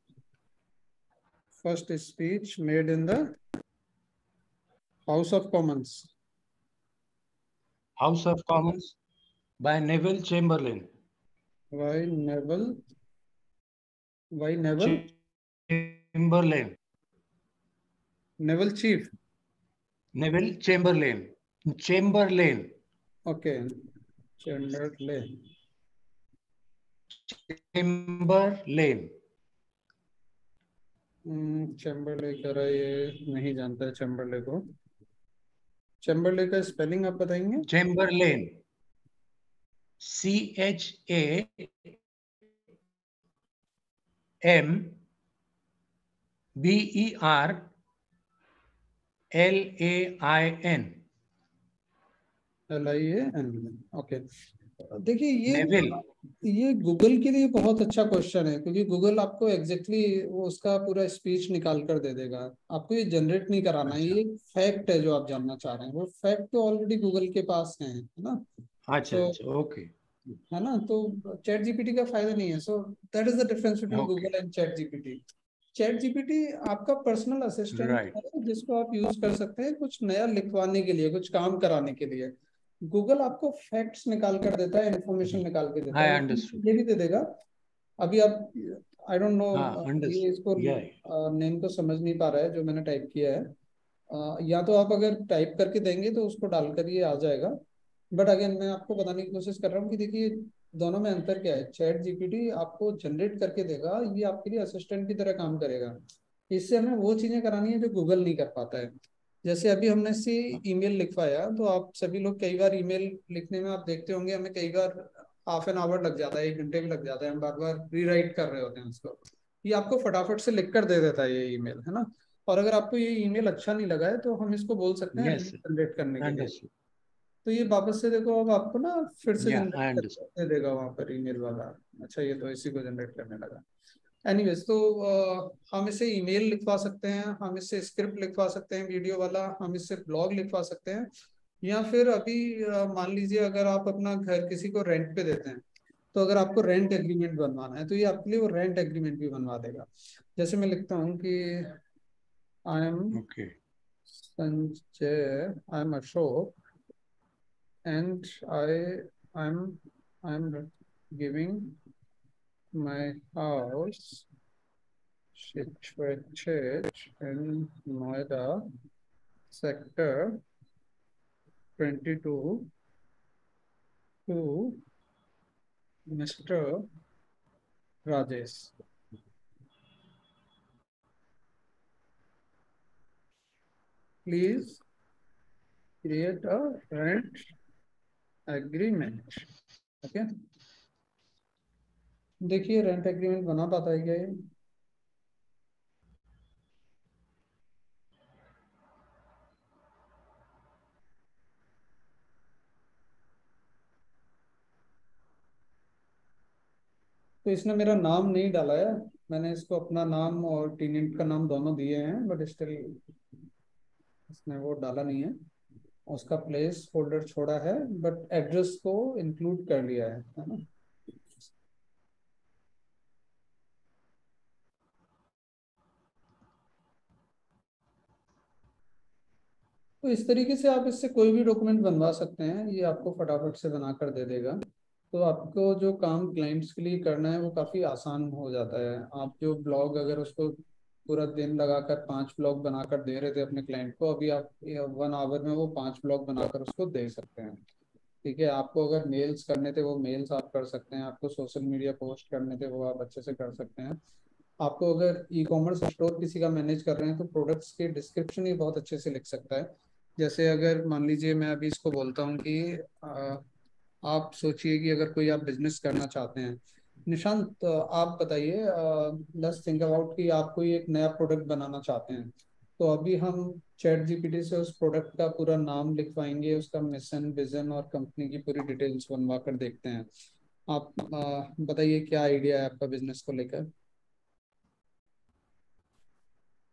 S1: First speech made in the House of Commons.
S5: House of Commons by Neville Chamberlain.
S1: Why Neville
S5: Chamberlain.
S1: Neville Chief.
S5: Neville Chamberlain. Chamberlain.
S1: Okay, Chamberlain.
S5: Chamberlain.
S1: Chamberlain कह रहा है, ये नहीं जानता है चेम्बरले को। चेम्बरले का स्पेलिंग आप बताएंगे?
S5: Chamberlain, CHAMBERLAIN।
S1: LIAN। ओके, देखिए
S5: नेविल।
S1: ये गूगल के लिए बहुत अच्छा क्वेश्चन है, क्योंकि गूगल आपको एग्जैक्टली वो उसका पूरा स्पीच निकाल कर दे देगा। आपको ये जनरेट नहीं कराना है,
S5: अच्छा,
S1: ये फैक्ट है जो आप जानना चाह रहे हैं, वो फैक्ट तो ऑलरेडी गूगल के पास है ना।
S5: अच्छा,
S1: तो
S5: अच्छा, ओके,
S1: है ना, तो चैट जीपीटी का फायदा नहीं है। So that is the difference between
S5: okay,
S1: Google and chat GPT. Chat GPT आपका पर्सनल असिस्टेंट
S5: राइट,
S1: है, जिसको आप यूज कर सकते हैं कुछ नया लिखवाने के लिए, कुछ काम कराने के लिए। गूगल आपको फैक्ट्स निकाल कर देता है, इन्फॉर्मेशन निकाल के देता
S5: आई
S1: है,
S5: अंडरस्टूड।
S1: ये भी दे देगा। अभी आप, आई डोंट नो,
S5: हाँ,
S1: ये
S5: अंडरस्टूड,
S1: इसको
S5: या
S1: नेम को समझ नहीं पा रहा है जो मैंने टाइप किया है। या तो आप अगर टाइप करके देंगे तो उसको डालकर ये आ जाएगा। बट अगेन मैं आपको बताने की कोशिश कर रहा हूँ कि देखिए दोनों में अंतर क्या है। चैट जीपीटी आपको जनरेट करके देगा, ये आपके लिए असिस्टेंट की तरह काम करेगा। इससे हमें वो चीजें करानी है जो गूगल नहीं कर पाता है। जैसे अभी हमने इससे ईमेल लिखवाया, तो आप सभी लोग कई बार ईमेल लिखने में आप देखते होंगे हमें कई बार हाफ एन आवर लग जाता है, 1 घंटे भी लग जाता है, हम बार बार रीराइट कर रहे होते हैं उसको। ये आपको फटाफट से लिख कर दे देता है ये ईमेल, है ना। और अगर आपको ये ईमेल अच्छा नहीं लगा है तो हम इसको बोल सकते हैं
S5: यस,
S1: जनरेट करने के लिए।
S5: अंडरस्टूड,
S1: तो ये वापस से देखो, अब आपको ना फिर से
S5: या
S1: जनरेट
S5: आई अंडरस्टूड।
S1: करके दे देगा वहां पर ईमेल वाला। अच्छा, ये तो इसी को जनरेट करने लगा। एनीवेज, तो हम इसे ईमेल लिखवा सकते हैं, हम इससे स्क्रिप्ट लिखवा सकते हैं वीडियो वाला, हम इससे ब्लॉग लिखवा सकते हैं। या फिर अभी मान लीजिए अगर आप अपना घर किसी को रेंट पे देते हैं, तो अगर आपको रेंट एग्रीमेंट बनवाना है तो ये आपके लिए वो रेंट एग्रीमेंट भी बनवा देगा। जैसे मैं लिखता हूँ कि I am
S5: okay,
S1: Sanjay, I am Ashok, and I'm giving my house situated in Noida, sector 22 to Mr. Rajesh. Please create a rent agreement. Okay. देखिए रेंट एग्रीमेंट बना पाता है क्या ये? तो इसने मेरा नाम नहीं डाला है, मैंने इसको अपना नाम और टीनेंट का नाम दोनों दिए हैं, बट स्टिल इसने वो डाला नहीं है। उसका प्लेस होल्डर छोड़ा है, बट एड्रेस को इंक्लूड कर लिया है ना। तो इस तरीके से आप इससे कोई भी डॉक्यूमेंट बनवा सकते हैं, ये आपको फटाफट से बना कर दे देगा। तो आपको जो काम क्लाइंट्स के लिए करना है वो काफ़ी आसान हो जाता है। आप जो ब्लॉग अगर उसको पूरा दिन लगाकर 5 ब्लॉग बनाकर दे रहे थे अपने क्लाइंट को, अभी आप 1 आवर में वो 5 ब्लॉग बनाकर उसको दे सकते हैं। ठीक है, आपको अगर मेल्स करने थे वो मेल्स आप कर सकते हैं, आपको सोशल मीडिया पोस्ट करने थे वो आप अच्छे से कर सकते हैं। आपको अगर ई कॉमर्स स्टोर किसी का मैनेज कर रहे हैं तो प्रोडक्ट्स के डिस्क्रिप्शन ही बहुत अच्छे से लिख सकता है। जैसे अगर मान लीजिए मैं अभी इसको बोलता हूँ कि आप सोचिए कि अगर कोई आप बिजनेस करना चाहते हैं, निशांत, आप बताइए, लेट्स थिंक अबाउट कि आप कोई एक नया प्रोडक्ट बनाना चाहते हैं। तो अभी हम चैट जीपीटी से उस प्रोडक्ट का पूरा नाम लिखवाएंगे, उसका मिशन विजन और कंपनी की पूरी डिटेल्स बनवा कर देखते हैं। आप बताइए क्या आइडिया है आपका बिजनेस को लेकर।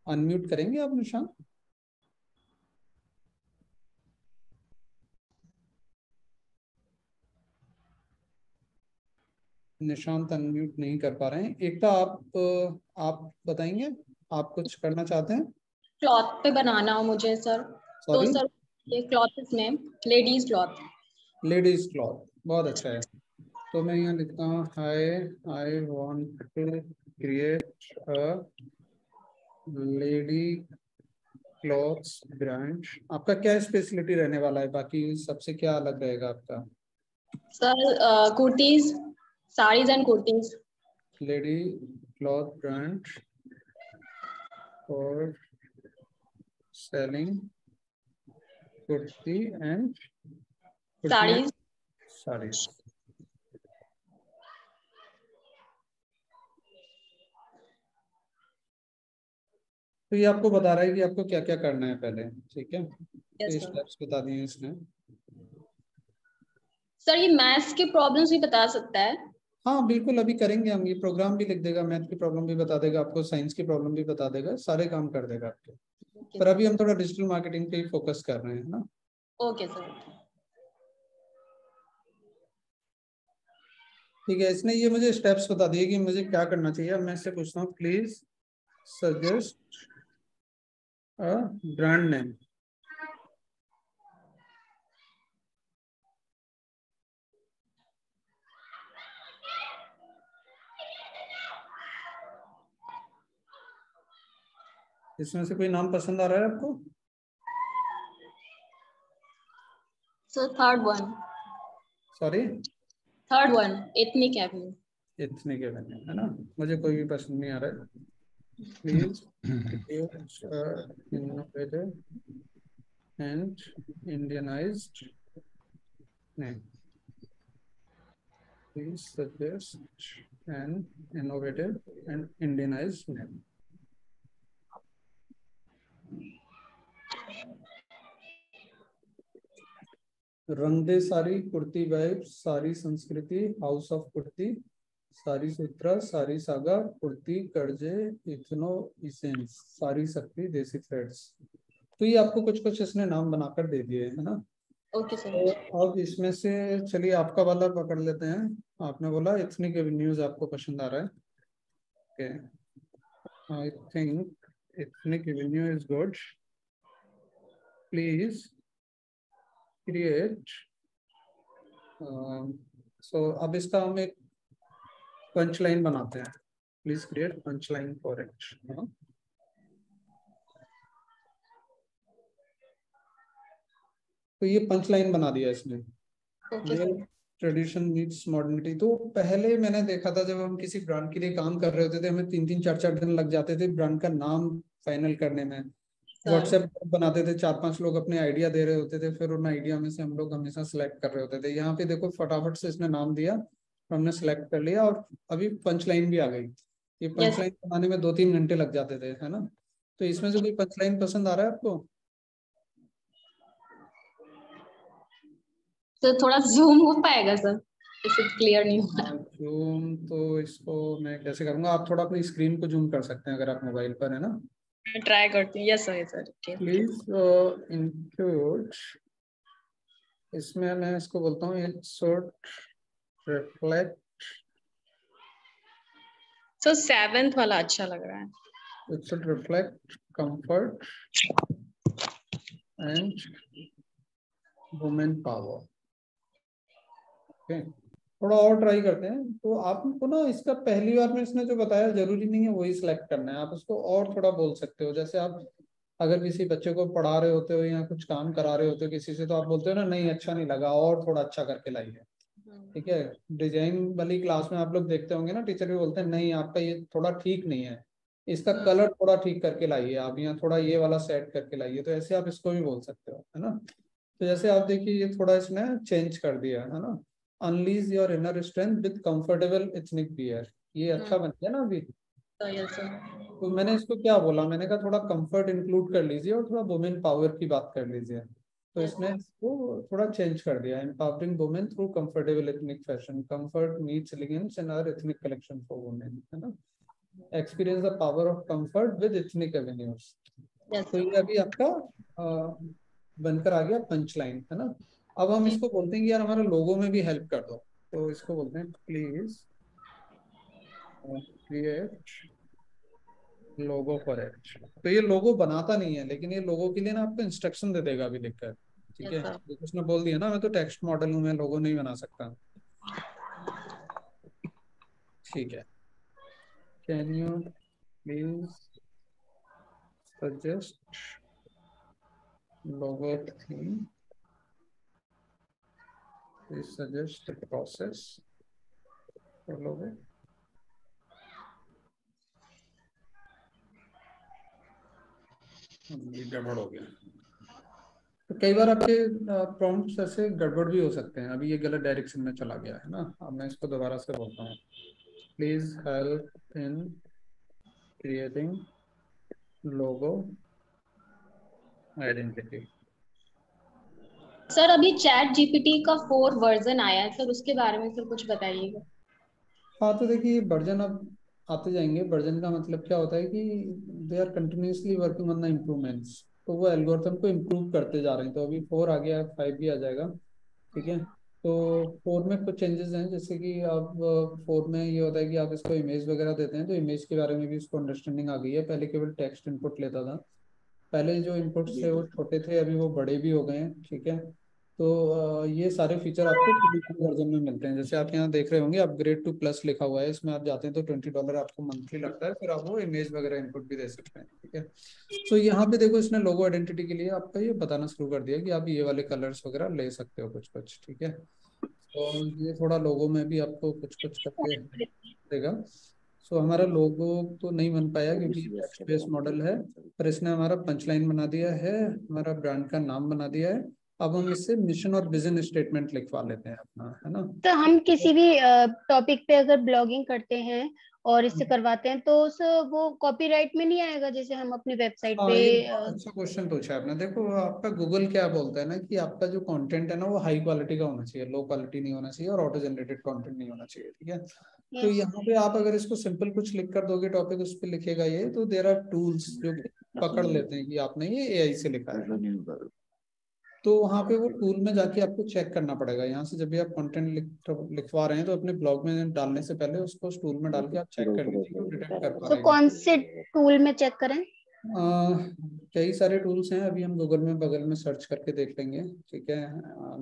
S1: अनम्यूट करेंगे आप निशांत? निशांत अनम्यूट नहीं कर पा रहे हैं। एकता, आप बताएंगे, आप कुछ करना चाहते हैं?
S7: क्लॉथ पे बनाना हो मुझे सर। तो
S1: सॉरी,
S7: सर ये cloth name ladies cloth.
S1: Ladies cloth, बहुत अच्छा है। तो मैं यहाँ लिखता हूँ, hi, I want to create a lady cloths brand, आपका क्या स्पेशलिटी रहने वाला है, बाकी सबसे क्या अलग रहेगा आपका?
S7: Sir kurtis, saris and kurtis.
S1: Lady cloth brand और सेलिंग कुर्ती एंड
S7: साड़ीज।
S1: साड़ीज। तो ये आपको बता रहा है कि आपको क्या क्या करना है पहले, ठीक है? तो ये स्टेप्स बता दिए इसने।
S7: सर ये मैथ्स के प्रॉब्लम्स भी बता सकता है?
S1: हाँ बिल्कुल, अभी करेंगे हम, ये प्रोग्राम भी लिख देगा, मैथ की प्रॉब्लम भी बता देगा आपको, साइंस की प्रॉब्लम भी बता देगा, सारे काम कर देगा आपके। पर अभी हम थोड़ा डिजिटल मार्केटिंग पे ही फोकस कर रहे हैं ना।
S7: Okay sir.
S1: ठीक है, इसने ये मुझे स्टेप्स बता दिए कि मुझे क्या करना चाहिए। अब मैं इससे पूछता हूँ, please suggest a brand name. इसमें से कोई नाम पसंद आ रहा है आपको?
S7: Sir third one.
S1: Sorry,
S7: third one, ethnic Avenue.
S1: Ethnic Avenue है ना, मुझे कोई भी पसंद नहीं आ रहा है। Please innovative and Indianised name. Please suggest an innovative and Indianized name. रंग दे सारी, कुर्ती वाइब, सारी संस्कृति, हाउस ऑफ कुर्ती, सारी सूत्रा, सारी सागा, कुर्ती कर्जे, इथनो इसेंस, सारी शक्ति, देसी थ्रेड्स। तो ये आपको कुछ कुछ इसने नाम बनाकर दे दिए है ना।
S7: Okay sir.
S1: तो अब इसमें से चलिए आपका वाला पकड़ लेते हैं। आपने बोला एथनिक एवेन्यूज आपको पसंद आ रहा है, okay. I think ethnic avenue is good, please create. So अब इसका हम एक पंच लाइन बनाते हैं, please create punch line for it. तो ये पंच लाइन बना दिया इसने। Tradition meets modernity. तो पहले मैंने देखा था जब हम किसी ब्रांड के लिए काम कर रहे होते थे, हमें 3-3 4-4 दिन लग जाते थे ब्रांड का नाम फाइनल करने में। व्हाट्सएप ग्रुप बनाते थे, 4-5 लोग अपने आइडिया दे रहे होते थे, फिर उन आइडिया में से हम लोग हमेशा सिलेक्ट कर रहे होते थे। यहाँ पे देखो फटाफट से इसने नाम दिया, हमने सिलेक्ट कर लिया और अभी पंच लाइन भी आ गई। ये पंच लाइन बनाने में 2-3 घंटे लग जाते थे, है ना। तो इसमें से कोई पंच लाइन पसंद आ रहा है आपको?
S7: तो थोड़ा जूम हो पाएगा सर, इसे क्लियर नहीं हो रहा।
S1: जूम तो इसको मैं कैसे करूंगा, आप थोड़ा अपनी स्क्रीन को जूम कर सकते हैं अगर आप मोबाइल पर है ना।
S7: मैं ट्राई करती हूँ। Yes sir.
S1: प्लीज इंक्लूड, इसमें मैं इसको बोलता हूँ it should reflect.
S7: So 7th वाला अच्छा लग रहा है।
S1: It should reflect comfort and women power. Okay, थोड़ा और ट्राई करते हैं। तो आपको ना इसका पहली बार में इसने जो बताया जरूरी नहीं है वही सिलेक्ट करना है, आप उसको और थोड़ा बोल सकते हो। जैसे आप अगर किसी बच्चे को पढ़ा रहे होते हो या कुछ काम करा रहे होते हो किसी से, तो आप बोलते हो ना नहीं अच्छा नहीं लगा, और थोड़ा अच्छा करके लाइए, ठीक है। डिजाइन वाली क्लास में आप लोग देखते होंगे ना, टीचर भी बोलते हैं नहीं आपका ये थोड़ा ठीक नहीं है, इसका कलर थोड़ा ठीक करके लाइए आप, यहाँ थोड़ा ये वाला सेट करके लाइए। तो ऐसे आप इसको भी बोल सकते हो, है ना। तो जैसे आप देखिए ये थोड़ा इसने चेंज कर दिया है ना। Unleash your inner strength with comfortable ethnic wear, ये अच्छा बन गया ना अभी। तो मैंने इसको क्या बोला, मैंने कहा थोड़ा कंफर्ट इंक्लूड कर लीजिए और थोड़ा वुमेन पावर की बात कर लीजिए। तो इसने इसको थोड़ा चेंज कर दिया, empowering women through comfortable ethnic fashion, comfort meets elegance in our ethnic collection for women, है ना। Experience the power of comfort with ethnic avenues. तो ये अभी आपका बनकर आ गया पंच लाइन, है ना। अब हम इसको बोलते हैं कि यार हमारा लोगो में भी हेल्प कर दो, तो इसको बोलते हैं please create logo for it. तो ये लोगो बनाता नहीं है, लेकिन ये लोगो के लिए ना आपको इंस्ट्रक्शन दे देगा अभी लिखकर, ठीक है। उसने बोल दिया ना मैं तो टेक्स्ट मॉडल हूँ, मैं लोगो नहीं बना सकता, ठीक है। Can you please suggest logo theme please suggest the process for logo. गड़बड़ हो गया। तो कई बार आपके प्रॉम्प्ट्स ऐसे गड़बड़ भी हो सकते हैं। अभी ये गलत डायरेक्शन में चला गया है ना। अब मैं इसको दोबारा से बोलता हूँ, please help in creating logo identity.
S7: Sir अभी चैट जीपीटी का 4 वर्जन आया है सर, उसके बारे में सर कुछ बताइएगा।
S1: हाँ तो देखिए वर्जन अब आते जाएंगे। वर्जन का मतलब क्या होता है कि they are continuously working on the improvements, तो वो एल्गोरिथम को इम्प्रूव करते जा रहे हैं। तो अभी 4 आ गया, 5 भी आ जाएगा, ठीक है। तो 4 में कुछ चेंजेस हैं, जैसे कि अब 4 में ये होता है कि आप इसको इमेज वगैरह देते हैं तो इमेज के बारे में भी इसको अंडरस्टैंडिंग आ गई है। पहले केवल टेक्स्ट इनपुट लेता था, पहले जो इनपुट्स थे वो छोटे थे, अभी वो बड़े भी हो गए हैं, ठीक है। तो ये सारे फीचर आपको वर्जन में मिलते हैं। जैसे आप यहाँ देख रहे होंगे अपग्रेड टू प्लस लिखा हुआ है, इसमें आप जाते हैं तो $20 आपको मंथली लगता है, फिर आप वो इमेज वगैरह इनपुट भी दे सकते हैं, ठीक है। तो यहाँ पे देखो इसने लोगो आइडेंटिटी के लिए आपका ये बताना शुरू कर दिया कि आप ये वाले कलर्स वगैरह ले सकते हो कुछ कुछ, ठीक है। तो ये थोड़ा लोगो में भी आपको कुछ कुछ करके देगा। सो हमारा लोगो तो नहीं बन पाया क्योंकि बेस मॉडल है, पर इसने हमारा पंचलाइन बना दिया है, हमारा ब्रांड का नाम बना दिया है। अब हम इससे मिशन और विजन स्टेटमेंट लिखवा लेते हैं अपना, है ना।
S13: तो हम किसी भी टॉपिक पे अगर ब्लॉगिंग करते हैं और इससे करवाते हैं तो वो कॉपीराइट में नहीं आएगा, जैसे हम अपनी वेबसाइट
S1: हाँ
S13: पे
S1: ये बहुत अच्छा क्वेश्चन पूछा है आपने। देखो आपका गूगल क्या बोलता है ना कि आपका जो कंटेंट है ना वो हाई क्वालिटी का होना चाहिए, लो क्वालिटी नहीं होना चाहिए और ऑटो जनरेटेड कंटेंट नहीं होना चाहिए, ठीक है। तो यहाँ पे आप अगर इसको सिंपल कुछ लिख कर दोगे टॉपिक उस पर लिखेगा ये, तो देर आर टूल्स जो पकड़ लेते हैं कि आपने ये एआई से लिखा है। तो वहाँ पे वो टूल में जाके आपको चेक करना पड़ेगा। यहाँ से जब भी आप कंटेंट लिखवा रहे हैं तो अपने ब्लॉग में डालने से पहले उसको उस टूल में डाल के आप चेक कर लीजिए कि वो डिटेक्ट कर पा
S13: तो
S1: रहे
S13: कौन से टूल में चेक करें?
S1: कई सारे टूल्स हैं, अभी हम गूगल में बगल में सर्च करके देख लेंगे, ठीक है।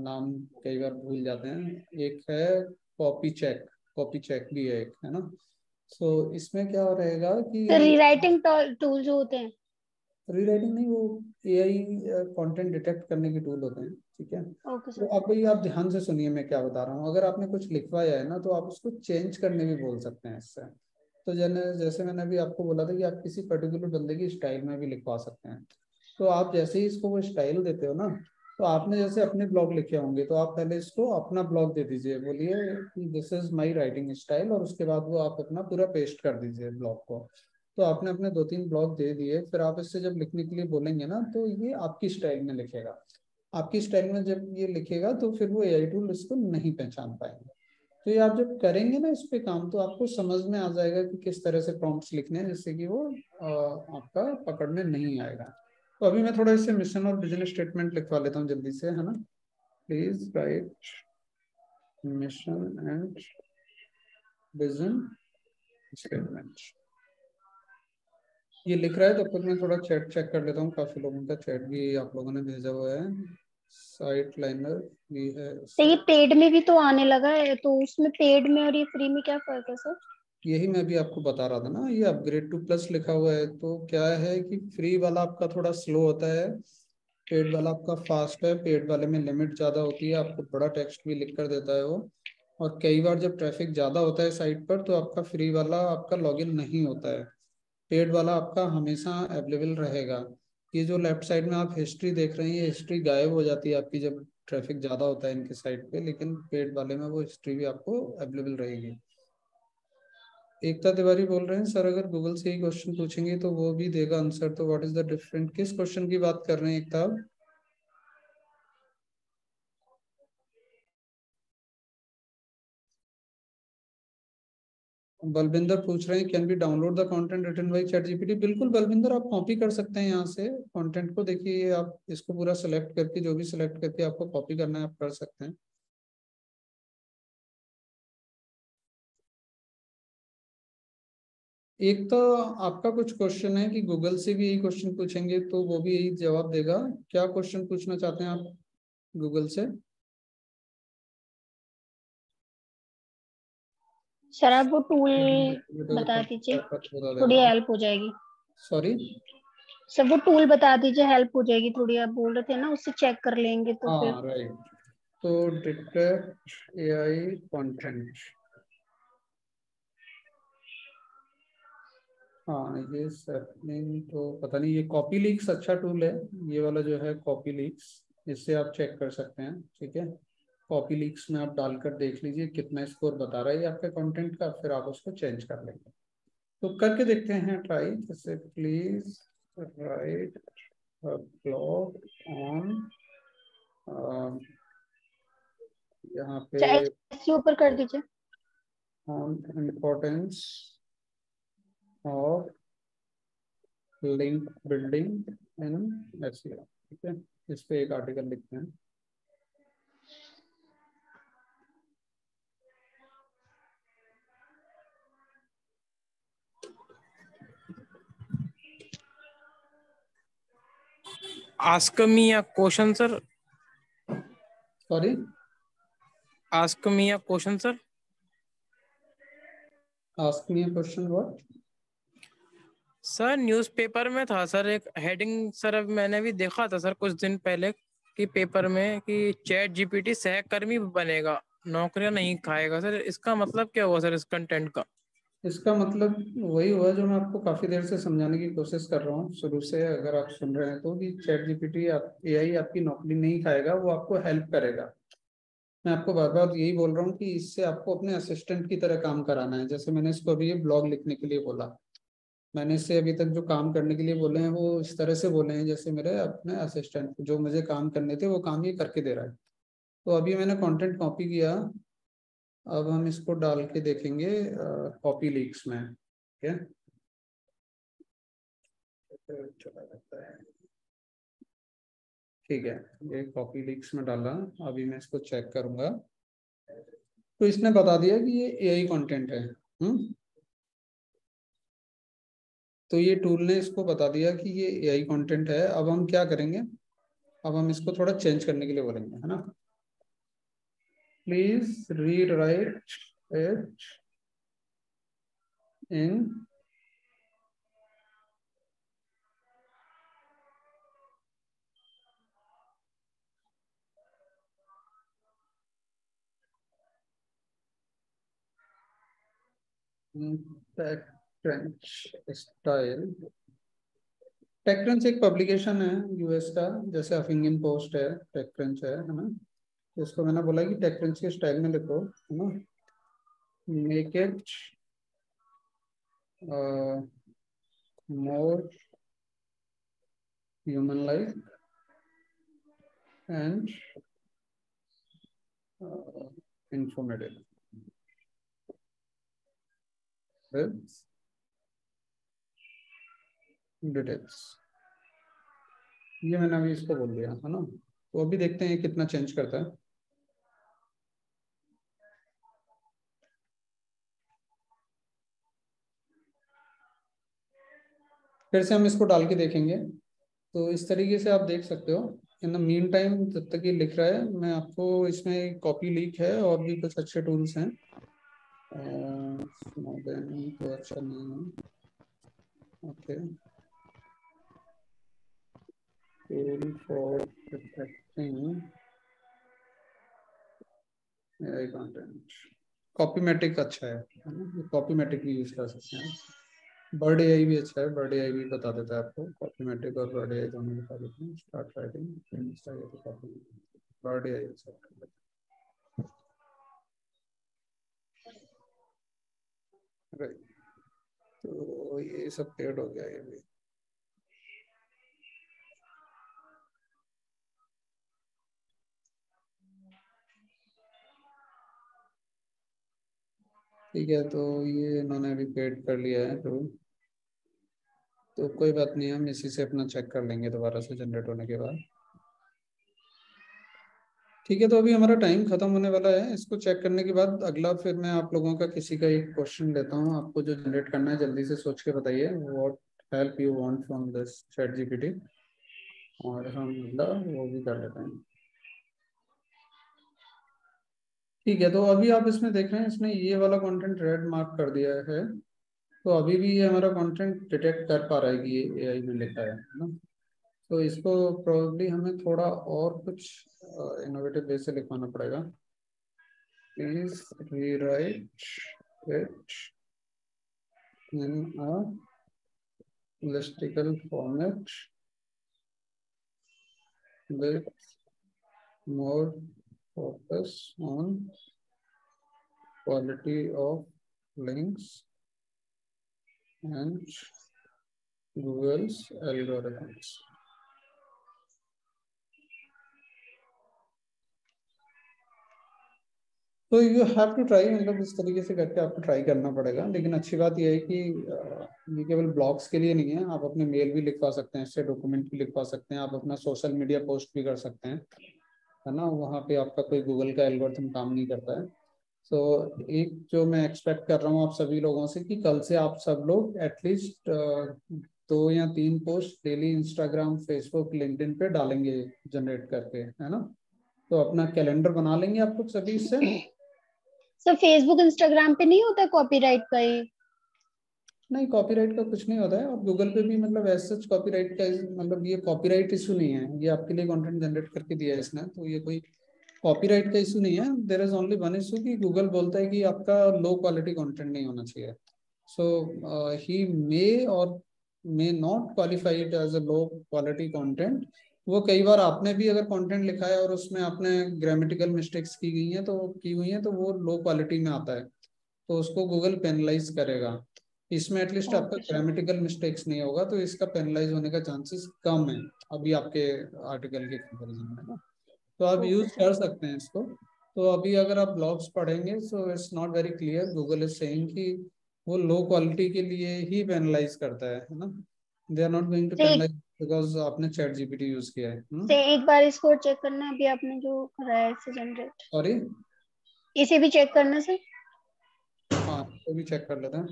S1: नाम कई बार भूल जाते हैं। एक है कॉपी चेक, कॉपी चेक भी है एक, है ना। सो इसमें क्या रहेगा कि
S13: तो रीराइटिंग टूल जो होते हैं,
S1: रीराइटिंग नहीं, वो एआई कंटेंट डिटेक्ट करने के टूल होते हैं, ठीक है। तो अब भाई आप ध्यान से सुनिए मैं क्या बता रहा हूँ। अगर आपने कुछ लिखवाया है ना तो आप उसको चेंज करने भी बोल सकते हैं इससे। तो जैसे मैंने अभी आपको बोला था कि आप किसी पर्टिकुलर बंदे की स्टाइल में भी लिखवा सकते हैं। तो आप जैसे ही इसको वो स्टाइल देते हो ना, तो आपने जैसे अपने ब्लॉग लिखे होंगे तो आप पहले इसको अपना ब्लॉग दे दीजिए, बोलिए कि this is my writing style, और उसके बाद वो आप अपना पूरा पेस्ट कर दीजिए ब्लॉग को। तो आपने अपने 2-3 ब्लॉग दे दिए, फिर आप इससे जब लिखने के लिए बोलेंगे ना तो ये आपकी स्टाइल में लिखेगा। आपकी स्टाइल में जब ये लिखेगा तो फिर वो एआई टूल इसको नहीं पहचान पाएंगे। तो ये आप जब करेंगे ना इस पे काम, तो आपको समझ में आ जाएगा कि किस तरह से प्रॉम्प्ट्स लिखने हैं जिससे कि वो आपका पकड़ में नहीं आएगा। तो अभी मैं थोड़ा इससे मिशन और विजन स्टेटमेंट लिखवा लेता हूँ जल्दी से, है ना। Please right mission and vision statement. ये लिख रहा है तब तक मैं थोड़ा चैट चेक कर लेता हूँ। काफी लोगों का चैट भी आप लोगों ने भेजा हुआ है। साइट लाइनर भी है।
S13: तो ये पेड में भी तो आने लगा है, तो उसमें पेड में और ये फ्री में क्या फर्क है सर?
S1: यही मैं भी आपको बता रहा था ना, ये अपग्रेड टू प्लस लिखा हुआ है। तो क्या है कि फ्री वाला आपका थोड़ा स्लो होता है, पेड वाला आपका फास्ट है। पेड वाले में लिमिट ज़्यादा होती है, आपको बड़ा टेक्स्ट भी लिख कर देता है वो। और कई बार जब ट्रैफिक ज़्यादा होता है साइट पर तो आपका फ्री वाला आपका लॉगिन नहीं होता है, पेड वाला आपका हमेशा अवेलेबल रहेगा। ये जो लेफ्ट साइड में आप हिस्ट्री देख रहे हैं, ये हिस्ट्री गायब हो जाती है आपकी जब ट्रैफिक ज़्यादा होता है इनके साइट पे, लेकिन पेड वाले में वो हिस्ट्री भी आपको अवेलेबल रहेगी। एकता तिवारी बोल रहे हैं सर अगर गूगल से ही क्वेश्चन पूछेंगे तो वो भी देगा आंसर, तो व्हाट इज द डिफरेंट, किस क्वेश्चन की बात कर रहे हैं एकता? बलविंदर पूछ रहे हैं can be download the content written by ChatGPT. बिल्कुल बलविंदर, आप कॉपी कर सकते हैं यहाँ से कंटेंट को। देखिए आप इसको पूरा सेलेक्ट करके, जो भी सिलेक्ट करके आपको कॉपी करना है आप कर सकते हैं। एक तो आपका कुछ क्वेश्चन है कि गूगल से भी यही क्वेश्चन पूछेंगे तो वो भी यही जवाब देगा। क्या क्वेश्चन पूछना चाहते हैं आप गूगल से?
S13: सर आप वो टूल बता दीजिए, थोड़ी हेल्प हो जाएगी।
S1: सॉरी
S13: सब वो टूल बता दीजिए, हेल्प हो जाएगी थोड़ी, आप बोल रहे थे ना उससे चेक कर लेंगे तो फिर।
S1: हाँ राइट, तो डिटेक्ट एआई कंटेंट, हाँ ये सेटिंग तो पता नहीं, ये कॉपी लीक्स अच्छा टूल है, ये वाला जो है कॉपी लीक्स, इससे आप चेक कर सकते हैं। ठीक है, कॉपी लीक्स में आप डालकर देख लीजिए कितना स्कोर बता रहा है ये आपके कंटेंट का, फिर आप उसको चेंज कर लेंगे। तो करके देखते हैं ट्राई। जैसे प्लीज राइट ब्लॉग ऑन, यहाँ पे
S13: ऊपर कर दीजिए,
S1: on importance of link building in SEO. ठीक है, इस पे एक आर्टिकल लिखते हैं।
S3: Ask me a question, sir.
S1: Sorry?
S3: Ask me a question, sir.
S1: Ask me a question what?
S3: Sir newspaper में था सर एक हेडिंग, सर अब मैंने भी देखा था सर कुछ दिन पहले कि पेपर में कि चैट जीपीटी सहकर्मी बनेगा, नौकरियां नहीं खाएगा। सर इसका मतलब क्या हुआ सर इस कंटेंट का?
S1: इसका मतलब वही हुआ जो मैं आपको काफी देर से समझाने की कोशिश कर रहा हूँ शुरू से, अगर आप सुन रहे हैं तो, कि चैट जीपीटी एआई आपकी नौकरी नहीं खाएगा, वो आपको हेल्प करेगा। मैं आपको बार बार यही बोल रहा हूँ कि इससे आपको अपने असिस्टेंट की तरह काम कराना है। जैसे मैंने इसको अभी ये ब्लॉग लिखने के लिए बोला, मैंने इससे अभी तक जो काम करने के लिए बोले हैं वो इस तरह से बोले हैं जैसे मेरे अपने असिस्टेंट जो मुझे काम करने थे वो काम ये करके दे रहा है। तो अभी मैंने कंटेंट कॉपी किया, अब हम इसको डाल के देखेंगे कॉपी लीक्स में। ठीक है, चला जाता है। ठीक है, ये कॉपी लीक्स में डाला, अभी मैं इसको चेक करूंगा। तो इसने बता दिया कि ये एआई कंटेंट है। तो ये टूल ने इसको बता दिया कि ये एआई कंटेंट है। अब हम क्या करेंगे, अब हम इसको थोड़ा चेंज करने के लिए बोलेंगे, है ना। Please read write it in TechCrunch style. TechCrunch एक पब्लिकेशन है यूएस का, जैसे हफिंगटन पोस्ट है, टेकक्रंच है ना। तो उसको मैंने बोला कि टेकक्रंच के स्टाइल में लिखो, है ना। Make it more human like and informative with details। ये मैंने अभी इसको बोल दिया, है ना। तो अभी देखते हैं कितना चेंज करता है। फिर से हम इसको डाल के देखेंगे। तो इस तरीके से आप देख सकते हो। इन द मीन टाइम जब तक ये लिख रहा है, मैं आपको इसमें कॉपी लीक है और भी कुछ अच्छे टूल्स हैं। तो अच्छा नहीं है। Okay, tool for detecting AI content, Copymatic अच्छा है ना, कॉपीमेटिक भी यूज कर सकते हैं। बर्ड एआई भी अच्छा है, बर्ड एआई भी बता देता है आपको, कॉपीमेटिक और बर्ड एआई दोनों बता देते हैं। स्टार्ट राइटिंग, बर्ड एआई अच्छा है। राइट, तो ये सब पेड हो गया ये भी। ठीक है, तो ये इन्होंने अभी पेड कर लिया है तो कोई बात नहीं, हम इसी से अपना चेक कर लेंगे दोबारा से जनरेट होने के बाद। ठीक है, तो अभी हमारा टाइम खत्म होने वाला है। इसको चेक करने के बाद अगला फिर मैं आप लोगों का किसी का एक क्वेश्चन लेता हूँ। आपको जो जनरेट करना है जल्दी से सोच के बताइए, what help you want from this chat GPT, और हम वो भी कर लेते हैं। ठीक है, तो अभी आप इसमें देख रहे हैं इसने ये वाला कंटेंट रेड मार्क कर दिया है। तो अभी भी ये हमारा कंटेंट डिटेक्ट कर पा रहा है कि ये एआई में लिखा है ना। तो इसको प्रोबेबली हमें थोड़ा और कुछ इनोवेटिव वे से लिखवाना पड़ेगा। Please rewrite it in a listicle format with more focus on quality of links and Google's algorithms. तो यू हैव टू ट्राई, मतलब इस तरीके से करके आपको ट्राई करना पड़ेगा। लेकिन अच्छी बात यह है कि ये केवल ब्लॉग्स के लिए नहीं है, आप अपने मेल भी लिखवा सकते हैं, इससे डॉक्यूमेंट भी लिखवा सकते हैं, आप अपना सोशल मीडिया पोस्ट भी कर सकते हैं, है ना। वहाँ पे आपका कोई गूगल का एल्गोरिथम काम नहीं करता है। तो एक जो मैं एक्सपेक्ट कर रहा हूँ आप सभी लोगों से कि कल से आप सब लोग एटलीस्ट 2 या 3 post daily Instagram, Facebook, LinkedIn पे डालेंगे जनरेट करके, है ना। तो अपना कैलेंडर बना लेंगे आप लोग सभी इससे।
S13: सर फेसबुक इंस्टाग्राम पे नहीं होता कॉपीराइट का ये?
S1: नहीं, कॉपीराइट का कुछ नहीं होता है। और गूगल पे भी मतलब ऐसा कॉपीराइट का मतलब ये कॉपीराइट इशू नहीं है, ये आपके लिए कंटेंट जनरेट करके दिया है इसने, तो ये कोई कॉपीराइट का इशू नहीं है। There is only one issue कि गूगल बोलता है कि आपका लो क्वालिटी कंटेंट नहीं होना चाहिए। सो he may or may not qualify it as a low quality content. वो कई बार आपने भी अगर कंटेंट लिखा है और उसमें आपने ग्रामेटिकल मिस्टेक्स की हुई हैं तो वो लो क्वालिटी में आता है, तो उसको गूगल पेनलाइज करेगा। इसमें एटलीस्ट आपका ग्रामेटिकल मिस्टेक्स नहीं होगा, तो इसका पेनलाइज होने का चांसेस कम है अभी आपके आर्टिकल के कंपैरिजन में ना। तो आप यूज कर सकते हैं इसको। तो अभी अगर आप ब्लॉग्स पढ़ेंगे so it's not very clear, Google is saying कि वो लो क्वालिटी के लिए ही पेनलाइज करता है ना। They are not going to penalise because आपने चैट जीपीटी यूज किया है।
S13: से एक बार इसको चेक करना, अभी आपने जो करा है इससे जनरेट।
S1: सॉरी,
S13: इसे भी चेक करना सर।
S1: हाँ, तो भी चेक कर लेते हैं।